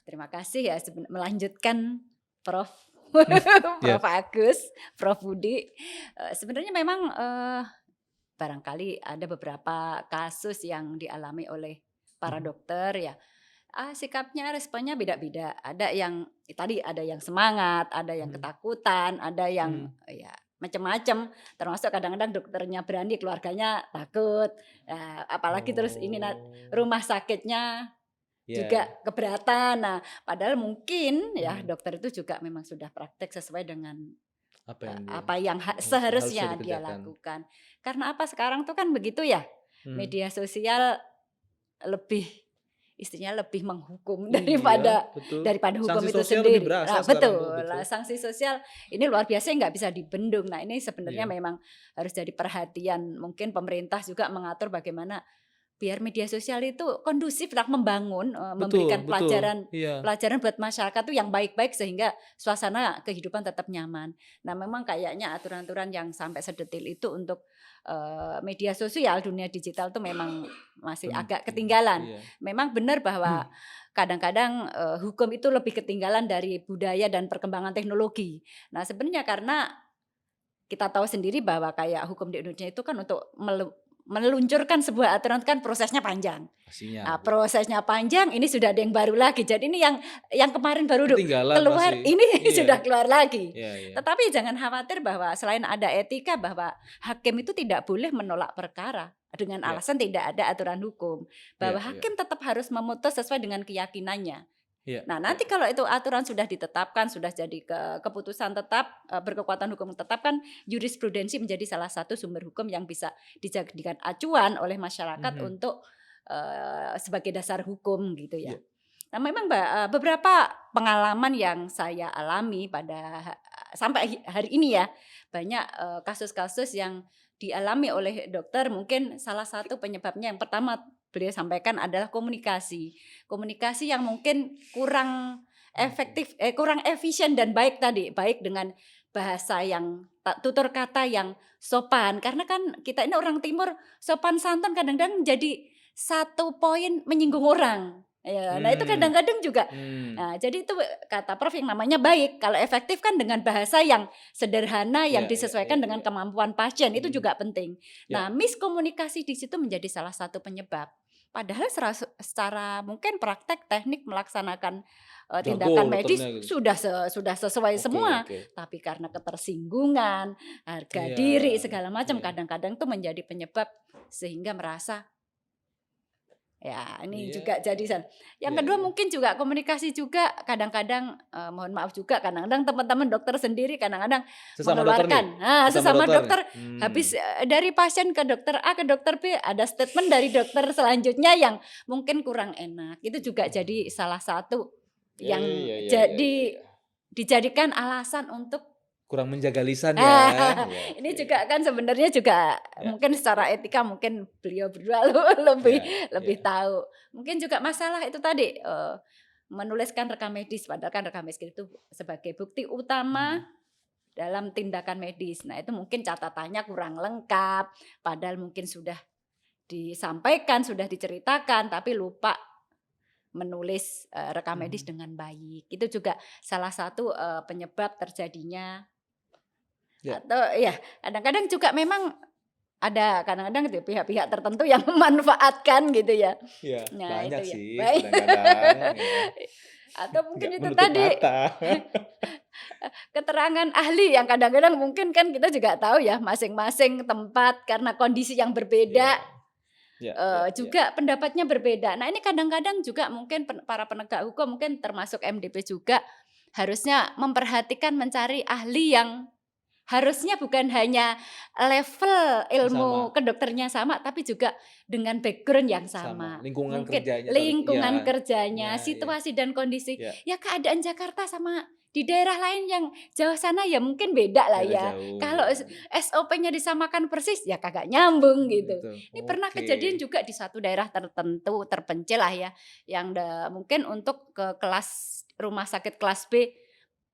Terima kasih ya melanjutkan Prof. Iya, Prof. Agus, Prof. Budi. Sebenarnya memang, barangkali ada beberapa kasus yang dialami oleh para mhm, dokter ya, sikapnya, responnya beda-beda. Ada yang tadi ada yang semangat, ada yang mhm, ketakutan, ada yang mmm, ya macam-macam. Termasuk kadang-kadang dokternya berani, keluarganya takut. Apalagi terus ini oh, rumah sakitnya juga iya, keberatan. Nah, padahal mungkin ya mhm, dokter itu juga memang sudah praktek sesuai dengan apa yang apa yang harusnya seharusnya dia dikerjakan. lakukan. Karena apa sekarang tuh kan begitu ya, Mhm, media sosial lebih istrinya lebih menghukum iya, daripada betul. daripada hukum Sanksi itu sosial lebih sendiri. berasa Nah, sekarang, Bu, betul lah betul. sanksi sosial ini luar biasa nggak bisa dibendung. Nah, ini sebenarnya Iya, memang harus jadi perhatian. Mungkin pemerintah juga mengatur bagaimana biar media sosial itu kondusif lah membangun, betul memberikan betul, pelajaran iya, pelajaran buat masyarakat tuh yang baik-baik sehingga suasana kehidupan tetap nyaman. Nah, memang kayaknya aturan-aturan yang sampai sedetil itu untuk, media sosial, dunia digital tuh memang masih agak penting, ketinggalan. iya. Memang benar bahwa kadang-kadang, hukum itu lebih ketinggalan dari budaya dan perkembangan teknologi. Nah, sebenarnya karena kita tahu sendiri bahwa kayak hukum di Indonesia itu kan untuk meluncurkan sebuah aturan kan prosesnya panjang. Pastinya, Nah, Bu. prosesnya panjang, ini sudah ada yang baru lagi. Jadi ini yang kemarin baru Ketinggalan keluar, masih, ini sudah iya, keluar lagi. iya iya, Tetapi jangan khawatir bahwa selain ada etika bahwa hakim itu tidak boleh menolak perkara dengan iya alasan tidak ada aturan hukum. iya Bahwa iya hakim tetap harus memutus sesuai dengan keyakinannya. iya Nah, iya, nanti kalau itu aturan sudah ditetapkan, sudah jadi keputusan tetap, berkekuatan hukum tetap kan jurisprudensi menjadi salah satu sumber hukum yang bisa dijadikan acuan oleh masyarakat mhm, untuk, sebagai dasar hukum gitu ya. iya, Nah memang beberapa pengalaman yang saya alami sampai hari ini ya, banyak, kasus-kasus yang dialami oleh dokter mungkin salah satu penyebabnya yang pertama beliau sampaikan adalah komunikasi. Komunikasi yang mungkin kurang oke, kurang efisien dan baik tadi, baik dengan bahasa yang tutur kata yang sopan. Karena kan kita ini orang timur, sopan santun kadang-kadang jadi satu poin menyinggung orang. Ya, nah itu mmm, kadang-kadang juga jadi itu kata Prof yang namanya baik, kalau efektif kan dengan bahasa yang sederhana iya yang iya disesuaikan iya dengan iya, kemampuan pasien, itu mhm, juga penting. iya, Nah, miskomunikasi di situ menjadi salah satu penyebab. Padahal secara mungkin praktek teknik melaksanakan, jago tindakan dokternya medis gitu, sudah sesuai oke semua, oke, tapi karena ketersinggungan, harga iya diri segala macam iya kadang-kadang tuh menjadi penyebab sehingga merasa ya, ini iya juga jadi yang iya kedua iya, mungkin juga komunikasi juga kadang-kadang, mohon maaf juga kadang-kadang teman-teman dokter sendiri kadang-kadang sesama dokter nih? mengeluarkan Sesama sesama dokter nih? dokter habis, dari pasien ke dokter A ke dokter B ada statement dari dokter selanjutnya yang mungkin kurang enak. Itu juga jadi salah satu Ya ya yang ya ya ya ya jadi ya. dijadikan alasan untuk Kurang menjaga lisan ya, ya ini oke. juga kan sebenarnya juga Ya mungkin ya secara ya. etika mungkin beliau berdua lebih Ya lebih ya. tahu. Mungkin juga masalah itu tadi, menuliskan rekam medis padahal kan rekam medis itu sebagai bukti Mhm. utama dalam tindakan medis. Nah, itu mungkin catatannya kurang lengkap, padahal mungkin sudah disampaikan, sudah diceritakan tapi lupa menulis, rekam medis Mhm. dengan baik. Itu juga salah satu, penyebab terjadinya Ya atau ya kadang-kadang juga memang ada kadang-kadang gitu pihak-pihak tertentu yang memanfaatkan gitu ya. ya Nah itu banyak ya, sih baik. kadang-kadang ya, Atau mungkin nggak itu menutup tadi mata. keterangan ahli yang kadang-kadang mungkin kan kita juga tahu ya masing-masing tempat karena kondisi yang berbeda, Ya ya ya ya. juga pendapatnya berbeda. Nah ini kadang-kadang juga mungkin para penegak hukum mungkin termasuk MDP juga harusnya memperhatikan mencari ahli yang harusnya bukan hanya level ilmu Sama kedokternya sama, tapi juga dengan background yang sama sama. lingkungan Mungkin kerjanya tadi lingkungan iya, kerjanya, ya ya situasi dan kondisi. ya, Ya keadaan Jakarta sama di daerah lain yang jauh sana ya mungkin beda lah beda ya. jauh Kalau ya. SOP-nya disamakan persis ya kagak nyambung gitu. Itu, Ini pernah oke. kejadian juga di satu daerah tertentu, terpencil lah ya, yang mungkin untuk ke kelas rumah sakit kelas B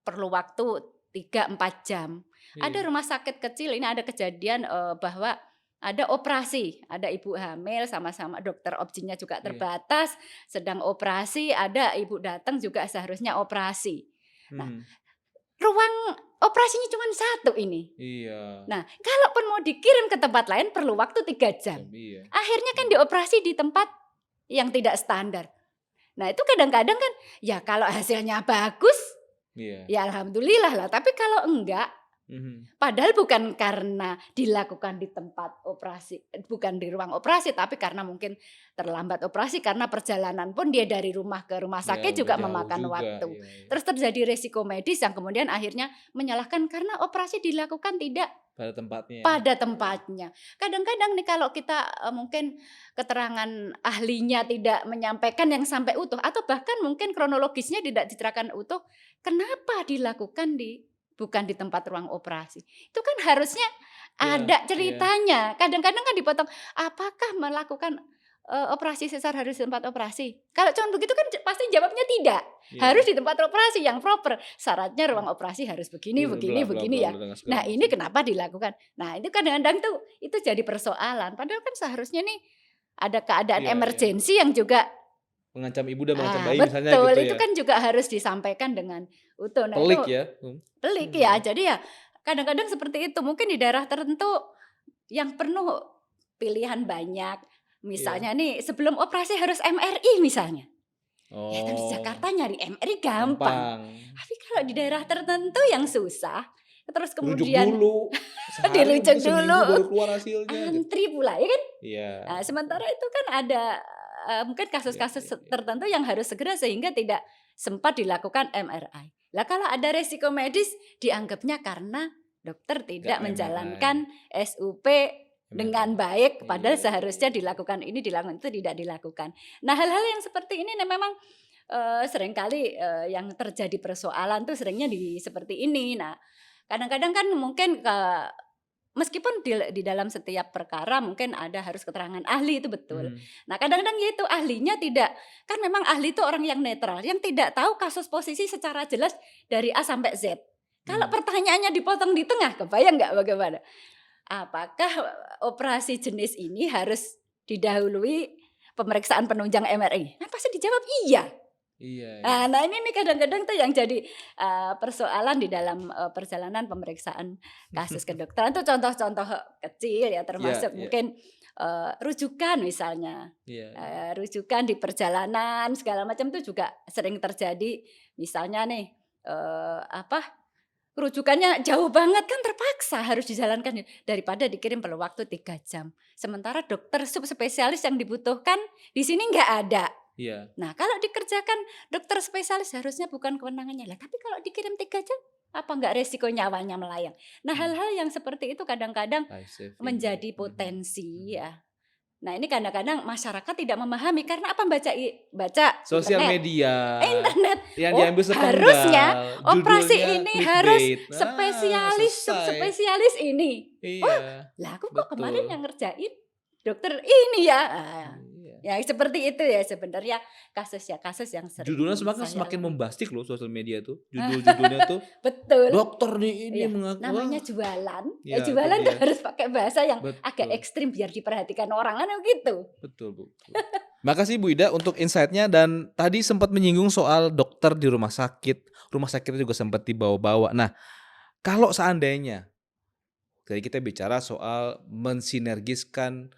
perlu waktu 3-4 jam. Ada rumah sakit kecil ini ada kejadian bahwa ada operasi, ada ibu hamil sama-sama dokter objinnya juga terbatas, sedang operasi, ada ibu datang juga seharusnya operasi. Nah, ruang operasinya cuma 1 ini. Iya. Nah, kalaupun mau dikirim ke tempat lain perlu waktu 3 jam. Iya. Akhirnya kan dioperasi di tempat yang tidak standar. Nah, itu kadang-kadang kan ya kalau hasilnya bagus, ya alhamdulillah lah. Tapi kalau enggak, padahal bukan karena dilakukan di tempat operasi, bukan di ruang operasi, tapi karena mungkin terlambat operasi karena perjalanan pun dia dari rumah ke rumah sakit juga memakan waktu. Terus terjadi resiko medis yang kemudian akhirnya menyalahkan karena operasi dilakukan tidak pada tempatnya. Kadang-kadang nih kalau kita mungkin keterangan ahlinya tidak menyampaikan yang sampai utuh atau bahkan mungkin kronologisnya tidak diceritakan utuh, kenapa dilakukan bukan di tempat ruang operasi. Itu kan harusnya ada ceritanya. Kadang-kadang kan dipotong, apakah melakukan operasi sesar harus di tempat operasi? Kalau cuma begitu kan pasti jawabnya tidak. Harus di tempat operasi yang proper. Syaratnya ruang operasi harus begini ya. Nah, ini kenapa dilakukan? Nah, itu kadang-kadang tuh itu jadi persoalan. Padahal kan seharusnya nih ada keadaan emergensi yang juga mengancam ibu dan mengancam bayi misalnya betul, gitu ya. itu kan juga harus disampaikan dengan utuh. Nah, pelik itu, ya. Pelik ya. Jadi ya kadang-kadang seperti itu. Mungkin di daerah tertentu yang penuh pilihan banyak. Misalnya nih sebelum operasi harus MRI misalnya. Ya kan di Jakarta nyari MRI gampang. Tapi kalau di daerah tertentu yang susah, terus kemudian dirujuk dulu, baru keluar hasilnya. Antri pula ya kan? Iya. Nah, sementara itu kan ada mungkin kasus-kasus tertentu yang harus segera sehingga tidak sempat dilakukan MRI. Lah kalau ada resiko medis dianggapnya karena dokter tidak menjalankan SUP dengan baik, padahal seharusnya dilakukan ini, dilakukan itu, tidak dilakukan. Nah, hal-hal yang seperti ini memang seringkali yang terjadi persoalan tuh seringnya seperti ini. Nah, kadang-kadang kan mungkin meskipun di dalam setiap perkara mungkin ada harus keterangan ahli, itu betul. Nah, kadang-kadang ya itu ahlinya tidak, kan memang ahli itu orang yang netral, yang tidak tahu kasus posisi secara jelas dari A sampai Z. Kalau pertanyaannya dipotong di tengah, kebayang nggak bagaimana? Apakah operasi jenis ini harus didahului pemeriksaan penunjang MRI? Nah, pasti dijawab iya. Iya. Nah, ini nih kadang-kadang tuh yang jadi persoalan di dalam perjalanan pemeriksaan kasus kedokteran tuh contoh-contoh kecil ya, termasuk mungkin rujukan misalnya. Rujukan di perjalanan segala macam tuh juga sering terjadi. Misalnya nih rujukannya jauh banget kan terpaksa harus dijalankan daripada dikirim perlu waktu 3 jam. Sementara dokter subspesialis yang dibutuhkan di sini nggak ada. Nah, kalau dikerjakan dokter spesialis harusnya bukan kewenangannya lah. Tapi kalau dikirim 3 jam, apa nggak resiko nyawanya melayang? Nah, hal-hal yang seperti itu kadang-kadang menjadi potensi ya. Nah, ini kadang-kadang masyarakat tidak memahami karena apa, baca sosial media, internet. Yang diambil sepenggal, harusnya operasi ini clickbait. harus spesialis ini. Lah aku kok kemarin yang ngerjain dokter ini ya. Ya seperti itu ya sebenarnya kasus yang sering. Judulnya semakin membastik loh sosial media tuh. Judul-judulnya tuh. Betul. Dokter ini mengaku. Namanya jualan. Jualan tuh harus pakai bahasa yang agak ekstrim biar diperhatikan orang kan gitu. Betul. Makasih Bu Ida untuk insight-nya, dan tadi sempat menyinggung soal dokter di rumah sakit. Rumah sakitnya juga sempat dibawa-bawa. Nah, kalau seandainya jadi kita bicara soal mensinergiskan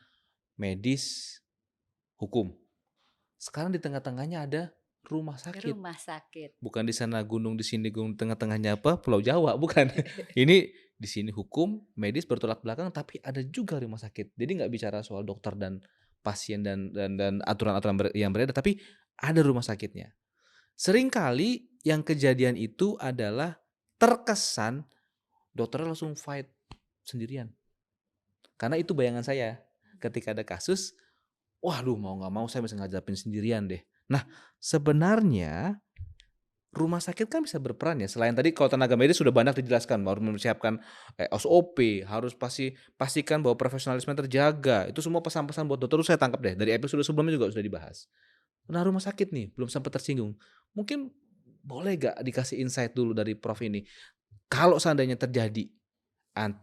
medis hukum. Sekarang di tengah-tengahnya ada rumah sakit. Bukan di sana gunung, di sini gunung, tengah-tengahnya apa? Pulau Jawa, bukan. Ini di sini hukum, medis bertolak belakang, tapi ada juga rumah sakit. Jadi nggak bicara soal dokter dan pasien dan aturan-aturan yang berbeda, tapi ada rumah sakitnya. Seringkali yang kejadian itu adalah terkesan dokternya langsung fight sendirian. Karena itu bayangan saya ketika ada kasus, waduh mau gak mau saya bisa ngadapin sendirian deh. Nah sebenarnya rumah sakit kan bisa berperan ya. Selain tadi kalau tenaga medis sudah banyak dijelaskan, harus mempersiapkan SOP, harus pastikan bahwa profesionalisme terjaga. Itu semua pesan-pesan buat dokter saya tangkap deh. Dari episode sebelumnya juga sudah dibahas. Nah rumah sakit nih belum sempat tersinggung. Mungkin boleh gak dikasih insight dulu dari Prof ini. Kalau seandainya terjadi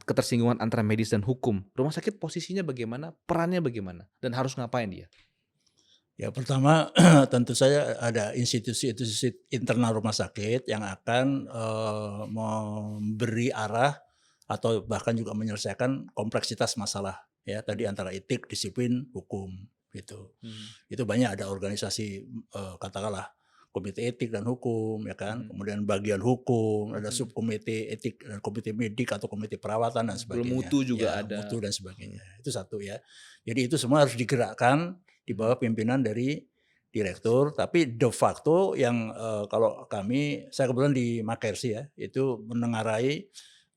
ketersinggungan antara medis dan hukum, rumah sakit posisinya bagaimana, perannya bagaimana, dan harus ngapain dia? Ya pertama tentu saja ada institusi-institusi internal rumah sakit yang akan memberi arah atau bahkan juga menyelesaikan kompleksitas masalah ya tadi antara etik, disiplin, hukum gitu. Itu banyak ada organisasi katakanlah komite etik dan hukum ya kan, kemudian bagian hukum, ada subkomite etik dan komite medik atau komite perawatan dan sebagainya. Mutu juga ya, ada. Mutu dan sebagainya. Itu satu ya. Jadi itu semua harus digerakkan di bawah pimpinan dari direktur, tapi de facto yang kalau saya kebetulan di Makersi ya, itu menengarai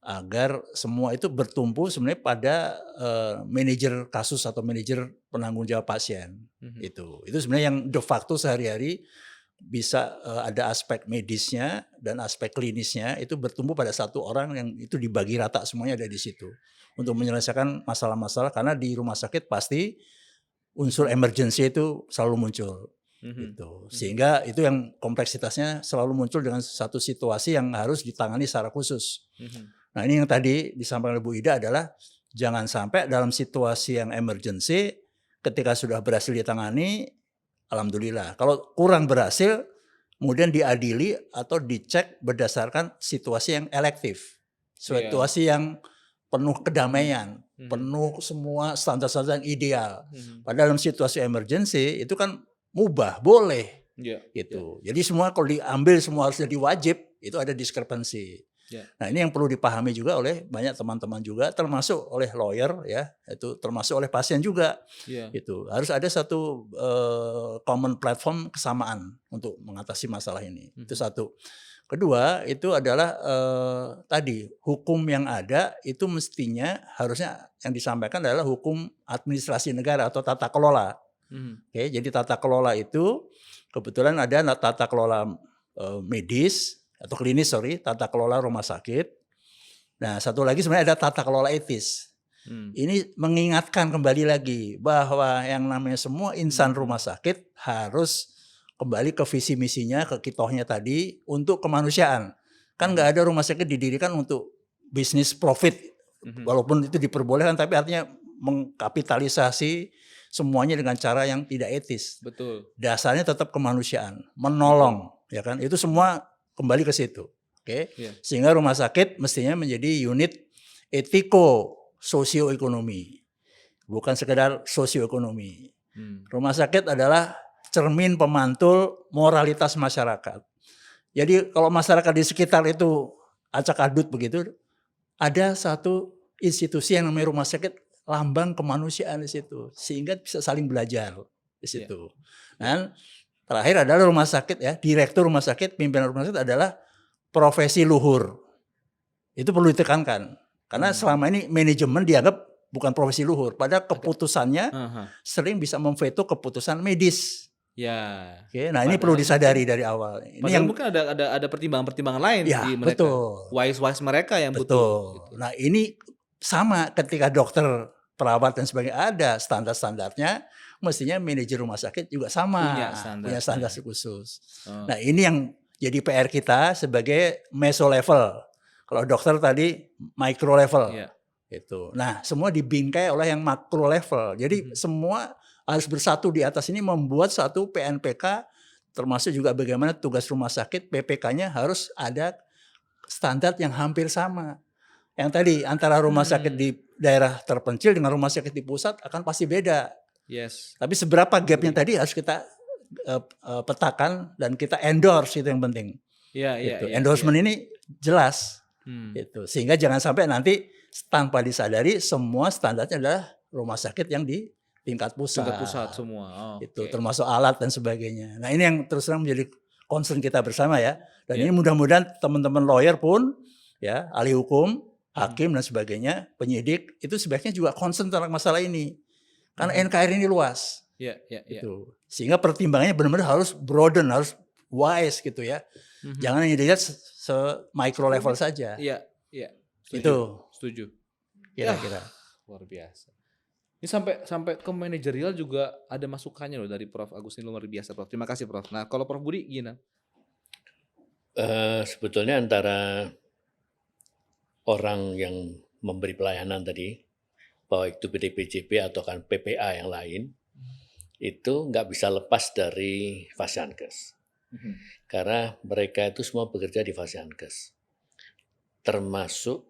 agar semua itu bertumpu sebenarnya pada manajer kasus atau manajer penanggung jawab pasien. Itu sebenarnya yang de facto sehari-hari bisa ada aspek medisnya dan aspek klinisnya itu bertumpu pada satu orang yang itu dibagi rata semuanya ada di situ untuk menyelesaikan masalah-masalah, karena di rumah sakit pasti unsur emergency itu selalu muncul. Gitu. Sehingga itu yang kompleksitasnya selalu muncul dengan satu situasi yang harus ditangani secara khusus. Nah ini yang tadi disampaikan oleh Bu Ida adalah jangan sampai dalam situasi yang emergency ketika sudah berhasil ditangani, alhamdulillah. Kalau kurang berhasil, kemudian diadili atau dicek berdasarkan situasi yang elektif. Situasi yang penuh kedamaian, penuh semua standar-standar yang ideal. Padahal dalam situasi emergency itu kan mubah, boleh. Gitu. Jadi semua kalau diambil semua harus jadi wajib, itu ada diskrepansi. Nah ini yang perlu dipahami juga oleh banyak teman-teman juga, termasuk oleh lawyer ya, itu termasuk oleh pasien juga. Gitu. Harus ada satu common platform kesamaan untuk mengatasi masalah ini. Itu satu. Kedua itu adalah tadi hukum yang ada itu mestinya harusnya yang disampaikan adalah hukum administrasi negara atau tata kelola. Oke, jadi tata kelola itu kebetulan ada tata kelola medis atau klinis, tata kelola rumah sakit. Nah satu lagi sebenarnya ada tata kelola etis. Ini mengingatkan kembali lagi bahwa yang namanya semua insan rumah sakit harus kembali ke visi misinya, ke kitohnya tadi untuk kemanusiaan. Kan nggak ada rumah sakit didirikan untuk bisnis profit, walaupun itu diperbolehkan, tapi artinya mengkapitalisasi semuanya dengan cara yang tidak etis. Betul. Dasarnya tetap kemanusiaan, menolong, ya kan? Itu semua kembali ke situ. Oke. Sehingga rumah sakit mestinya menjadi unit etiko sosioekonomi, bukan sekedar sosioekonomi. Rumah sakit adalah cermin pemantul moralitas masyarakat. Jadi kalau masyarakat di sekitar itu acak-adut begitu, ada satu institusi yang namanya rumah sakit, lambang kemanusiaan di situ, sehingga bisa saling belajar di situ. Dan terakhir adalah rumah sakit ya, direktur rumah sakit, pimpinan rumah sakit adalah profesi luhur. Itu perlu ditekankan, karena selama ini manajemen dianggap bukan profesi luhur, padahal keputusannya sering bisa memveto keputusan medis. Oke, nah ini perlu disadari dari awal. Ini yang mungkin ada pertimbangan-pertimbangan lain ya, di mereka. Betul. Wise mereka yang butuh. Gitu. Nah ini sama ketika dokter, perawat dan sebagainya ada standar-standarnya, mestinya manajer rumah sakit juga sama punya standar khusus. Nah ini yang jadi PR kita sebagai meso level. Kalau dokter tadi micro level. Gitu. Nah semua dibingkai oleh yang makro level. Jadi semua harus bersatu di atas ini membuat satu PNPK, termasuk juga bagaimana tugas rumah sakit, PPK-nya harus ada standar yang hampir sama. Yang tadi antara rumah sakit di daerah terpencil dengan rumah sakit di pusat akan pasti beda. Tapi seberapa gapnya tadi harus kita petakan dan kita endorse, itu yang penting. Endorsement ini jelas. Gitu. Sehingga jangan sampai nanti tanpa disadari semua standarnya adalah rumah sakit yang di tingkat pusat semua. Itu termasuk alat dan sebagainya. Nah ini yang terus terang menjadi concern kita bersama ya. Dan ini mudah-mudahan teman-teman lawyer pun ya, ahli hukum, hakim dan sebagainya, penyidik itu sebaiknya juga concern tentang masalah ini. Karena NKRI ini luas. Gitu. Sehingga pertimbangannya benar-benar harus broaden, harus wise gitu ya. Jangan hanya dilihat se-micro level saja. Setuju. Kira-kira. Luar biasa. Ini sampai ke manajerial juga ada masukannya loh dari Prof. Agus, ini luar biasa Prof. Terima kasih Prof. Nah kalau Prof. Budi gimana? Sebetulnya antara orang yang memberi pelayanan tadi, bahwa itu DPJP atau kan PPA yang lain, itu nggak bisa lepas dari Fasiankes. Karena mereka itu semua bekerja di Fasiankes. Termasuk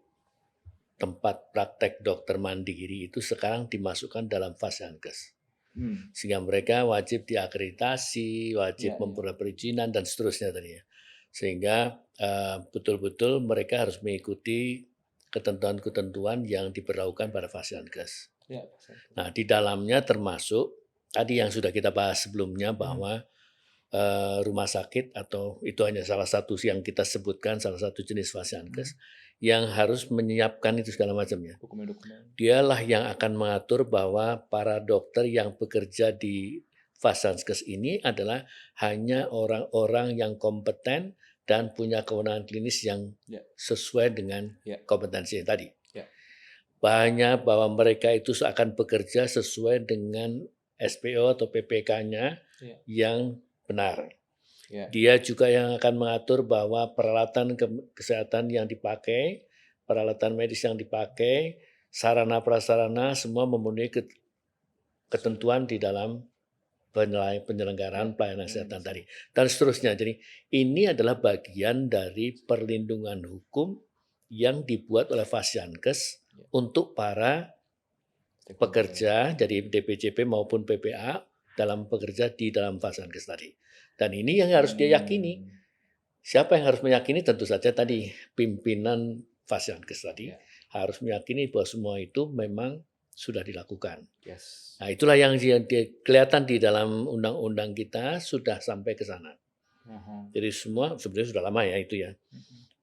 tempat praktek dokter mandiri itu sekarang dimasukkan dalam Fasiankes. Sehingga mereka wajib diakreditasi, wajib memperoleh perizinan dan seterusnya tadi ya. Sehingga betul-betul mereka harus mengikuti ketentuan-ketentuan yang diberlakukan pada Fasiankes. Nah, di dalamnya termasuk tadi yang sudah kita bahas sebelumnya bahwa rumah sakit atau itu hanya salah satu yang kita sebutkan, salah satu jenis Fasiankes yang harus menyiapkan itu segala macamnya. Dialah yang akan mengatur bahwa para dokter yang bekerja di Fasiankes ini adalah hanya orang-orang yang kompeten dan punya kewenangan klinis yang sesuai dengan kompetensi tadi. Banyak bahwa mereka itu akan bekerja sesuai dengan SPO atau PPK-nya yang benar. Dia juga yang akan mengatur bahwa peralatan kesehatan yang dipakai, peralatan medis yang dipakai, sarana prasarana semua memenuhi ketentuan di dalam penyelenggaraan pelayanan kesehatan tadi dan seterusnya. Jadi ini adalah bagian dari perlindungan hukum yang dibuat oleh Fasiankes untuk para pekerja jadi DPJP maupun PPA dalam bekerja di dalam Fasiankes tadi. Dan ini yang harus dia yakini. Siapa yang harus meyakini? Tentu saja tadi pimpinan Fasiankes tadi harus meyakini bahwa semua itu memang sudah dilakukan. Nah, itulah yang kelihatan di dalam undang-undang kita sudah sampai ke sana. Jadi semua sebenarnya sudah lama ya itu ya.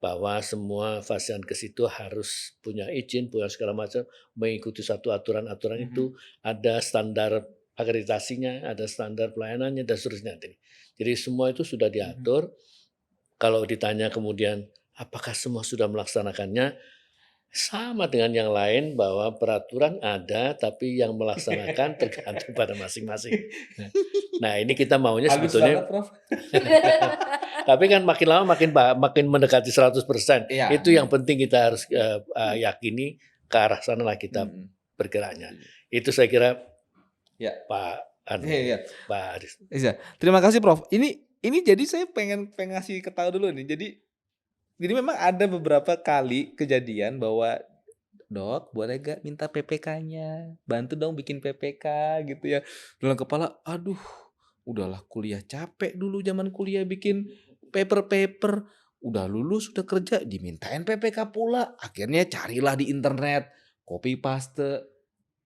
Bahwa semua Fasiankes itu harus punya izin, punya segala macam, mengikuti satu aturan-aturan itu, ada standar akreditasinya, ada standar pelayanannya dan seterusnya. Jadi semua itu sudah diatur. Kalau ditanya kemudian apakah semua sudah melaksanakannya, sama dengan yang lain bahwa peraturan ada tapi yang melaksanakan tergantung pada masing-masing. Nah, ini kita maunya sebetulnya tapi kan makin lama makin mendekati 100%. Itu yang penting kita harus yakini ke arah sana lah kita bergeraknya. Itu saya kira Pak Aris. Terima kasih Prof. Ini jadi saya pengen ngasih ketahui dulu nih. Jadi memang ada beberapa kali kejadian bahwa dok boleh gak minta PPK-nya, bantu dong bikin PPK gitu ya. Dalam kepala, aduh udahlah kuliah capek dulu zaman kuliah bikin paper, udah lulus udah kerja dimintain PPK pula. Akhirnya carilah di internet, copy paste,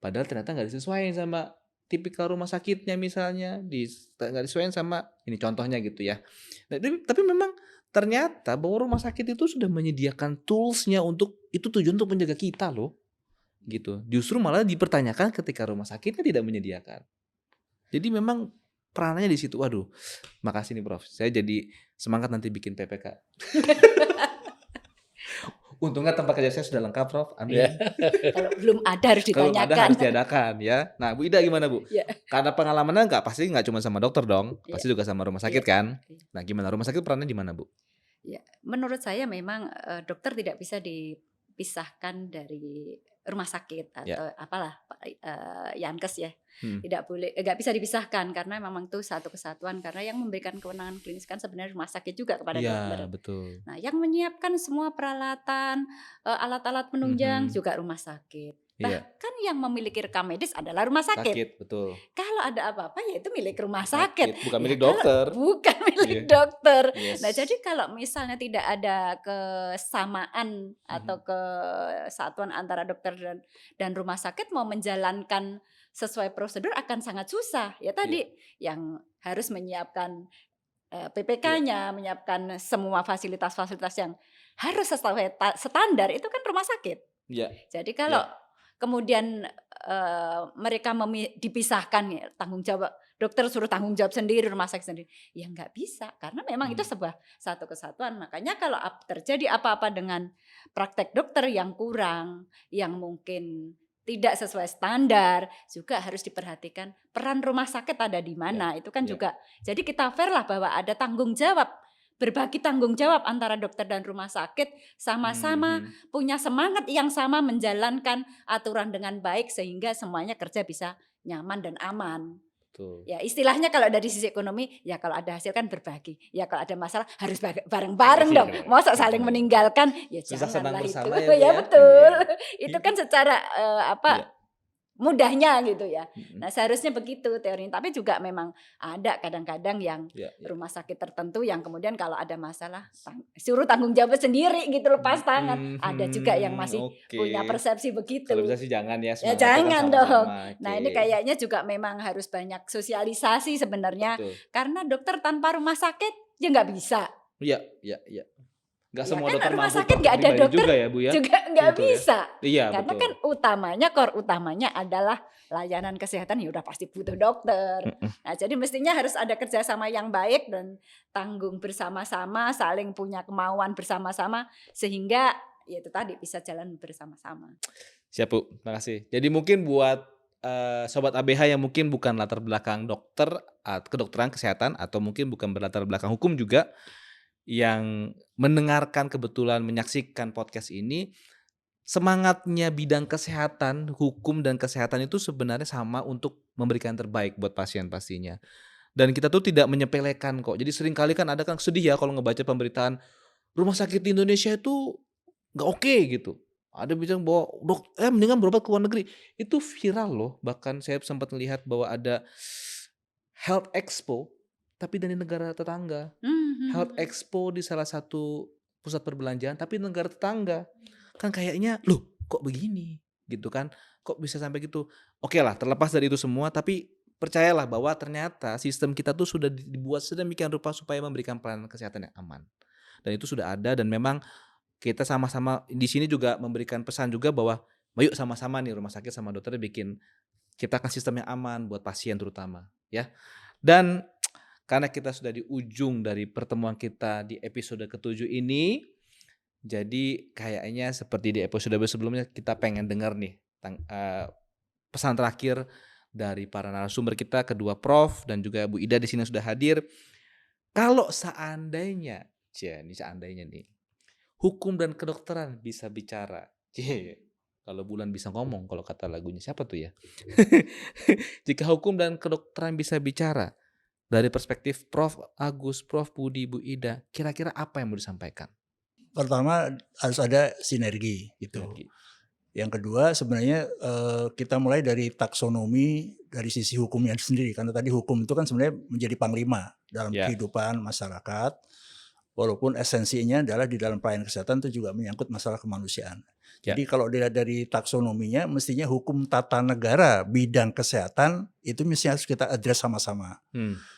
padahal ternyata nggak disesuaikan sama tipikal rumah sakitnya misalnya, nggak disesuaikan sama ini contohnya gitu ya. Nah, tapi memang ternyata bahwa rumah sakit itu sudah menyediakan tools-nya untuk itu tujuan untuk menjaga kita loh. Gitu. Justru malah dipertanyakan ketika rumah sakitnya tidak menyediakan. Jadi memang peranannya di situ. Waduh, makasih nih Prof. Saya jadi semangat nanti bikin PPK. Untungnya tempat kerja saya sudah lengkap Prof. Amin. Kalau belum ada harus ditanyakan. Kalau ada harus diadakan ya. Nah Bu Ida gimana Bu? Karena pengalamannya pasti nggak cuma sama dokter dong. Pasti juga sama rumah sakit kan. Nah gimana rumah sakit perannya di mana Bu? Ya, menurut saya memang dokter tidak bisa dipisahkan dari rumah sakit atau apalah Yankes ya. Tidak boleh, nggak bisa dipisahkan karena memang itu satu kesatuan, karena yang memberikan kewenangan klinis kan sebenarnya rumah sakit juga kepada dokter. Betul. Nah, yang menyiapkan semua peralatan, alat-alat penunjang juga rumah sakit. Bahkan yang memiliki rekam medis adalah rumah sakit. Betul. Kalau ada apa-apa ya itu milik rumah sakit. Bukan milik dokter. Bukan milik dokter. Nah, jadi kalau misalnya tidak ada kesamaan atau kesatuan antara dokter dan rumah sakit mau menjalankan sesuai prosedur akan sangat susah. Ya tadi yang harus menyiapkan PPK-nya, menyiapkan semua fasilitas-fasilitas yang harus sesuai standar itu kan rumah sakit. Jadi kalau kemudian mereka dipisahkan ya, tanggung jawab dokter suruh tanggung jawab sendiri, rumah sakit sendiri, ya nggak bisa karena memang itu sebuah satu kesatuan. Makanya kalau terjadi apa-apa dengan praktek dokter yang kurang, yang mungkin tidak sesuai standar, juga harus diperhatikan peran rumah sakit ada di mana. Itu kan juga jadi kita fair lah bahwa ada tanggung jawab berbagi tanggung jawab antara dokter dan rumah sakit, sama-sama punya semangat yang sama menjalankan aturan dengan baik sehingga semuanya kerja bisa nyaman dan aman. Betul. Ya istilahnya kalau dari sisi ekonomi, ya kalau ada hasil kan berbagi. Ya kalau ada masalah harus bareng-bareng dong. Masa saling meninggalkan, ya Susah senang janganlah itu. bersama ya, Bu, ya? Ya betul. Iya. Itu kan secara Iya. mudahnya gitu ya. Nah seharusnya begitu teorinya. Tapi juga memang ada kadang-kadang yang Iya, iya. rumah sakit tertentu yang kemudian kalau ada masalah suruh tanggung jawab sendiri gitu, lepas tangan. Ada juga yang masih punya persepsi begitu. Kalau bisa sih jangan ya. Ya semangatnya kan jangan sama-sama. dong. Oke. Nah ini kayaknya juga memang harus banyak sosialisasi sebenarnya. Betul. Karena dokter tanpa rumah sakit ya nggak bisa. Iya, iya, iya. Nggak Ya semua kan dokter rumah mampu sakit nggak ada pribadi dokter juga ya, Bu ya. juga nggak Betul ya. bisa. Iya, Karena betul. kan utamanya, core utamanya adalah layanan kesehatan, ya udah pasti butuh dokter. Nah jadi mestinya harus ada kerjasama yang baik dan tanggung bersama-sama, saling punya kemauan bersama-sama sehingga ya itu tadi bisa jalan bersama-sama. Siap, Bu. Terima kasih. Jadi mungkin buat sobat ABH yang mungkin bukan latar belakang dokter, kedokteran kesehatan atau mungkin bukan berlatar belakang hukum juga, yang mendengarkan kebetulan menyaksikan podcast ini, semangatnya bidang kesehatan, hukum dan kesehatan itu sebenarnya sama untuk memberikan yang terbaik buat pasien pastinya. Dan kita tuh tidak menyepelekan kok. Jadi seringkali kan ada kan sedih ya kalau ngebaca pemberitaan rumah sakit di Indonesia itu nggak oke gitu. Ada bilang bahwa mendingan berobat ke luar negeri. Itu viral loh. Bahkan saya sempat melihat bahwa ada Health Expo tapi dari negara tetangga. Health Expo di salah satu pusat perbelanjaan tapi negara tetangga. Kan kayaknya loh kok begini gitu kan. Kok bisa sampai gitu. Oke lah terlepas dari itu semua tapi percayalah bahwa ternyata sistem kita tuh sudah dibuat sedemikian rupa supaya memberikan pelayanan kesehatan yang aman. Dan itu sudah ada dan memang kita sama-sama di sini juga memberikan pesan juga bahwa yuk sama-sama nih rumah sakit sama dokter bikin ciptakan sistem yang aman buat pasien terutama ya. Dan karena kita sudah di ujung dari pertemuan kita di episode ke-7 ini, jadi kayaknya seperti di episode sebelumnya kita pengen dengar nih pesan terakhir dari para narasumber kita, kedua Prof dan juga Bu Ida di sini sudah hadir. Kalau seandainya nih, hukum dan kedokteran bisa bicara. Kalau bulan bisa ngomong kalau kata lagunya siapa tuh ya? Jika hukum dan kedokteran bisa bicara, dari perspektif Prof Agus, Prof Budi, Bu Ida, kira-kira apa yang mau disampaikan? Pertama harus ada sinergi gitu. Yang kedua sebenarnya kita mulai dari taksonomi dari sisi hukumnya sendiri. Karena tadi hukum itu kan sebenarnya menjadi panglima dalam kehidupan masyarakat. Walaupun esensinya adalah di dalam pelayanan kesehatan itu juga menyangkut masalah kemanusiaan. Jadi kalau dilihat dari taksonominya mestinya hukum tata negara bidang kesehatan itu mesti harus kita address sama-sama.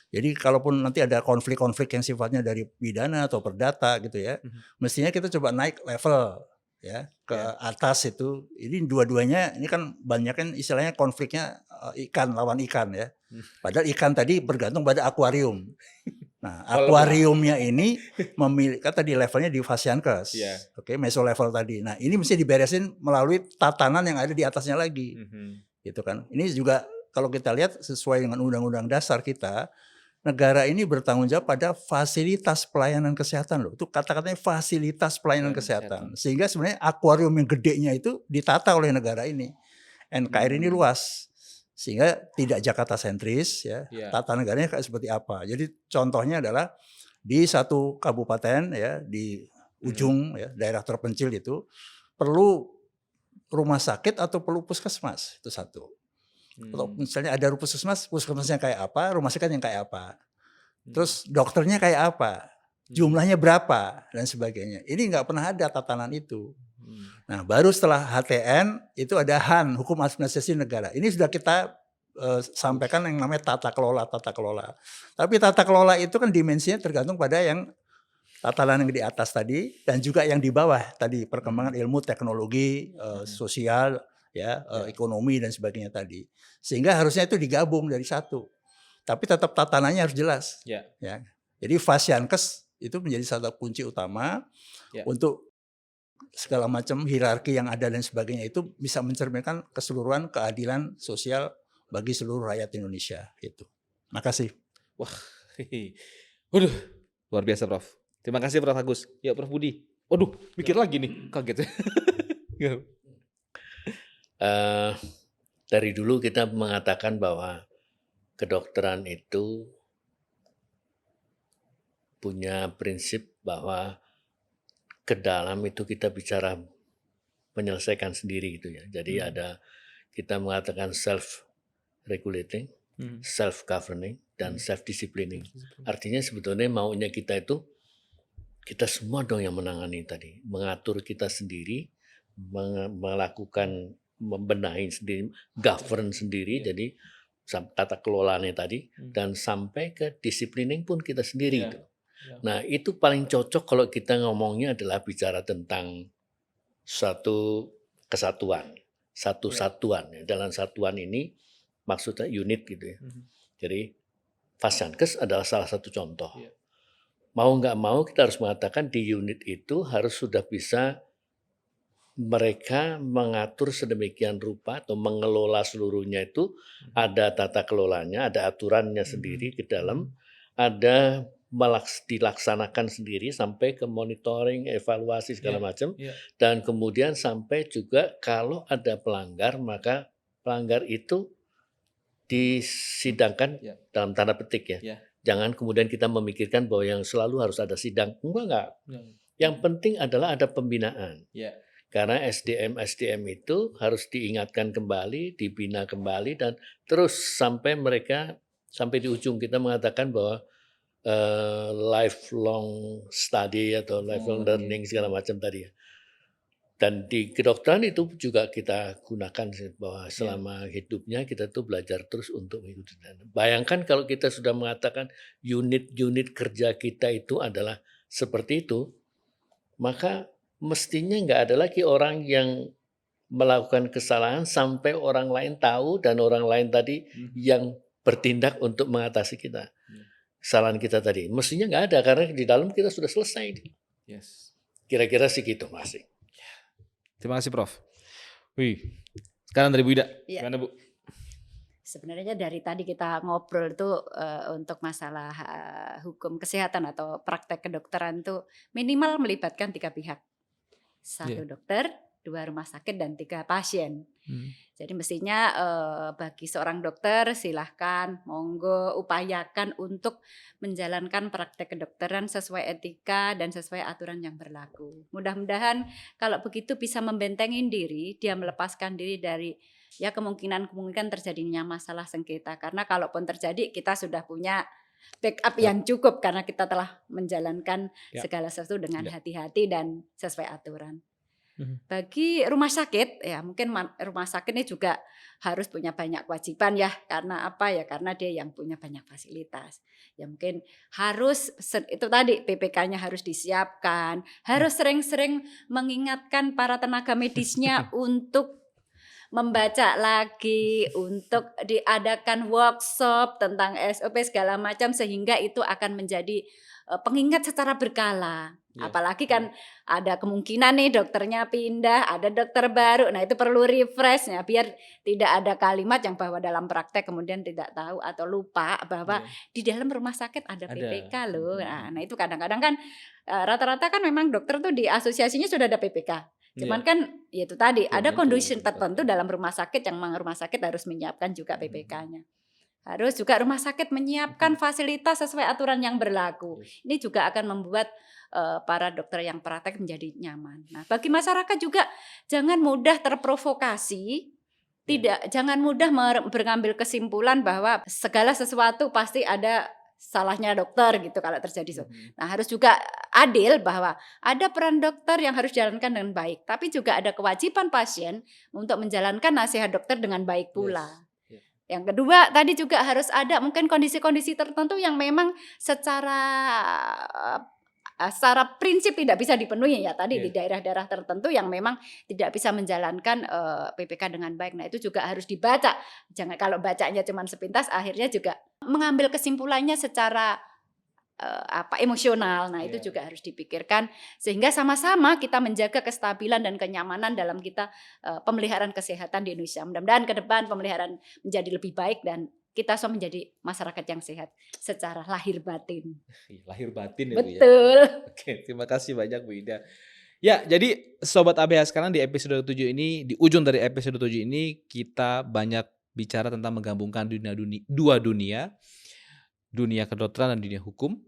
Jadi kalaupun nanti ada konflik-konflik yang sifatnya dari pidana atau perdata gitu ya, mestinya kita coba naik level ya ke atas itu. Ini dua-duanya ini kan banyak kan istilahnya konfliknya ikan lawan ikan ya. Padahal ikan tadi bergantung pada akuarium. Nah, akuariumnya ini memiliki kata di levelnya di Fasiankes. Oke, meso level tadi. Nah, ini mesti diberesin melalui tatanan yang ada di atasnya lagi. Gitu kan. Ini juga kalau kita lihat sesuai dengan undang-undang dasar kita, negara ini bertanggung jawab pada fasilitas pelayanan kesehatan loh. Itu kata-katanya fasilitas pelayanan kesehatan. Sehingga sebenarnya akuarium yang gedenya itu ditata oleh negara ini. NKRI ini luas. Sehingga tidak Jakarta sentris ya. Tata negaranya kayak seperti apa. Jadi contohnya adalah di satu kabupaten ya di ujung ya daerah terpencil itu perlu rumah sakit atau perlu puskesmas. Itu satu. Kalau misalnya ada puskesmas, puskesmasnya kayak apa, rumah sakit yang kayak apa. Terus dokternya kayak apa, jumlahnya berapa dan sebagainya. Ini nggak pernah ada tatanan itu. Nah baru setelah HTN itu ada HAN, Hukum Administrasi Negara. Ini sudah kita sampaikan yang namanya tata kelola. Tapi tata kelola itu kan dimensinya tergantung pada yang tatanan yang di atas tadi dan juga yang di bawah tadi perkembangan ilmu teknologi, sosial, ekonomi dan sebagainya tadi. Sehingga harusnya itu digabung dari satu. Tapi tetap tatanannya harus jelas. Ya. Jadi Fasiankes itu menjadi satu kunci utama untuk segala macam hierarki yang ada dan sebagainya itu bisa mencerminkan keseluruhan keadilan sosial bagi seluruh rakyat Indonesia itu. Makasih. Wah, waduh, luar biasa Prof. Terima kasih Prof. Agus. Ya Prof. Budi. Waduh, mikir lagi nih, kaget. Dari dulu kita mengatakan bahwa kedokteran itu punya prinsip bahwa ke dalam itu kita bicara menyelesaikan sendiri gitu ya. Jadi kita mengatakan self-regulating, self-governing, dan self-disciplining. Artinya sebetulnya maunya kita itu, kita semua dong yang menangani tadi. Mengatur kita sendiri, melakukan, membenahi sendiri, govern sendiri, jadi tata kelolanya tadi, dan sampai ke disciplining pun kita sendiri. Gitu. Nah itu paling cocok kalau kita ngomongnya adalah bicara tentang suatu kesatuan, satu satuan. Dalam satuan ini maksudnya unit gitu ya. Jadi Fasiankes adalah salah satu contoh. Mau nggak mau kita harus mengatakan di unit itu harus sudah bisa mereka mengatur sedemikian rupa atau mengelola seluruhnya itu ada tata kelolanya, ada aturannya sendiri ke dalam, ada dilaksanakan sendiri sampai ke monitoring, evaluasi segala macam, dan kemudian sampai juga kalau ada pelanggar maka pelanggar itu disidangkan dalam tanda petik ya. Jangan kemudian kita memikirkan bahwa yang selalu harus ada sidang. Enggak. Yang penting adalah ada pembinaan. Karena SDM itu harus diingatkan kembali, dibina kembali, dan terus sampai mereka, sampai di ujung kita mengatakan bahwa lifelong study atau lifelong learning segala macam tadi ya. Dan di kedokteran itu juga kita gunakan bahwa selama hidupnya kita tuh belajar terus untuk mengikuti. Bayangkan kalau kita sudah mengatakan unit-unit kerja kita itu adalah seperti itu, maka mestinya nggak ada lagi orang yang melakukan kesalahan sampai orang lain tahu dan orang lain tadi yang bertindak untuk mengatasi kita. Kesalahan kita tadi. Mestinya nggak ada karena di dalam kita sudah selesai. Kira-kira sih gitu Mas. Terima kasih Prof. Sekarang dari Bu Ida. Gimana Bu? Sebenarnya dari tadi kita ngobrol tuh untuk masalah hukum kesehatan atau praktek kedokteran tuh minimal melibatkan 3 pihak. 1 dokter, 2 rumah sakit, dan 3 pasien. Jadi mestinya bagi seorang dokter silahkan monggo upayakan untuk menjalankan praktek kedokteran sesuai etika dan sesuai aturan yang berlaku. Mudah-mudahan kalau begitu bisa membentengin diri, dia melepaskan diri dari ya kemungkinan terjadinya masalah sengketa. Karena kalaupun terjadi kita sudah punya backup yang cukup karena kita telah menjalankan segala sesuatu dengan hati-hati dan sesuai aturan. Bagi rumah sakit ya mungkin rumah sakit ini juga harus punya banyak kewajiban ya, karena apa ya, karena dia yang punya banyak fasilitas ya, mungkin harus itu tadi PPK-nya harus disiapkan, harus sering-sering mengingatkan para tenaga medisnya untuk membaca lagi, untuk diadakan workshop tentang SOP segala macam sehingga itu akan menjadi pengingat secara berkala. Apalagi kan ada kemungkinan nih dokternya pindah, ada dokter baru. Nah itu perlu refresh ya biar tidak ada kalimat yang bahwa dalam praktek kemudian tidak tahu atau lupa bahwa di dalam rumah sakit ada PPK loh. Nah itu kadang-kadang kan rata-rata kan memang dokter tuh di asosiasinya sudah ada PPK. Cuman kan ya itu tadi ada kondisi tertentu dalam rumah sakit yang memang rumah sakit harus menyiapkan juga PPK-nya. Harus juga rumah sakit menyiapkan fasilitas sesuai aturan yang berlaku. Ini juga akan membuat para dokter yang praktek menjadi nyaman. Nah, bagi masyarakat juga jangan mudah terprovokasi, jangan mudah mengambil kesimpulan bahwa segala sesuatu pasti ada salahnya dokter gitu kalau terjadi. Nah, harus juga adil bahwa ada peran dokter yang harus dijalankan dengan baik, tapi juga ada kewajiban pasien untuk menjalankan nasihat dokter dengan baik pula. Yang kedua, tadi juga harus ada mungkin kondisi-kondisi tertentu yang memang secara prinsip tidak bisa dipenuhi ya tadi di daerah-daerah tertentu yang memang tidak bisa menjalankan PPK dengan baik. Nah itu juga harus dibaca. Jangan kalau bacanya cuma sepintas akhirnya juga mengambil kesimpulannya secara emosional. Nah itu juga harus dipikirkan sehingga sama-sama kita menjaga kestabilan dan kenyamanan dalam kita pemeliharaan kesehatan di Indonesia. Mudah-mudahan ke depan pemeliharaan menjadi lebih baik dan kita bisa menjadi masyarakat yang sehat secara lahir batin. Lahir batin ya Bu ya. Betul. Oke, terima kasih banyak Bu Ida. Ya, jadi Sobat ABH sekarang di episode 7 ini, di ujung dari episode 7 ini kita banyak bicara tentang menggabungkan dua dunia, dunia kedokteran dan dunia hukum.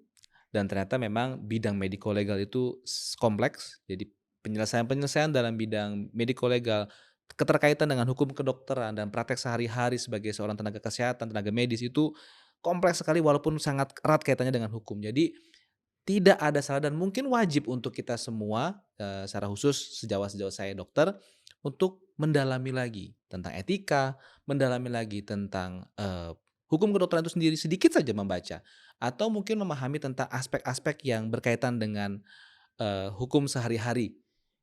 Dan ternyata memang bidang medico legal itu kompleks. Jadi penyelesaian dalam bidang medico legal, keterkaitan dengan hukum kedokteran dan praktek sehari-hari sebagai seorang tenaga kesehatan, tenaga medis itu kompleks sekali walaupun sangat erat kaitannya dengan hukum. Jadi tidak ada salah dan mungkin wajib untuk kita semua, secara khusus sejauh saya dokter, untuk mendalami lagi tentang etika, mendalami lagi tentang hukum kedokteran itu sendiri, sedikit saja membaca, atau mungkin memahami tentang aspek-aspek yang berkaitan dengan hukum sehari-hari.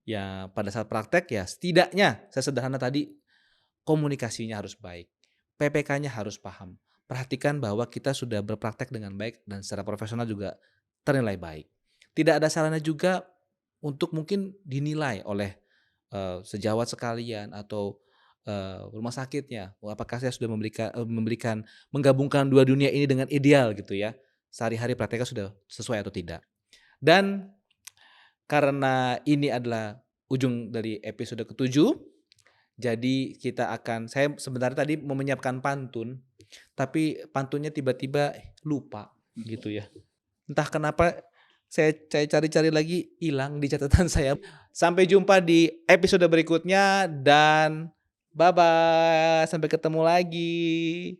Ya pada saat praktek ya setidaknya sesederhana tadi, komunikasinya harus baik, PPK-nya harus paham, perhatikan bahwa kita sudah berpraktek dengan baik dan secara profesional juga ternilai baik. Tidak ada salahnya juga untuk mungkin dinilai oleh sejawat sekalian atau rumah sakitnya. Apakah saya sudah menggabungkan dua dunia ini dengan ideal gitu ya. Sehari-hari prakteknya sudah sesuai atau tidak. Dan karena ini adalah ujung dari episode ke-7, jadi saya sebenarnya tadi mau menyiapkan pantun, tapi pantunnya tiba-tiba lupa gitu ya. Entah kenapa saya cari-cari lagi, hilang di catatan saya. Sampai jumpa di episode berikutnya dan bye-bye. Sampai ketemu lagi.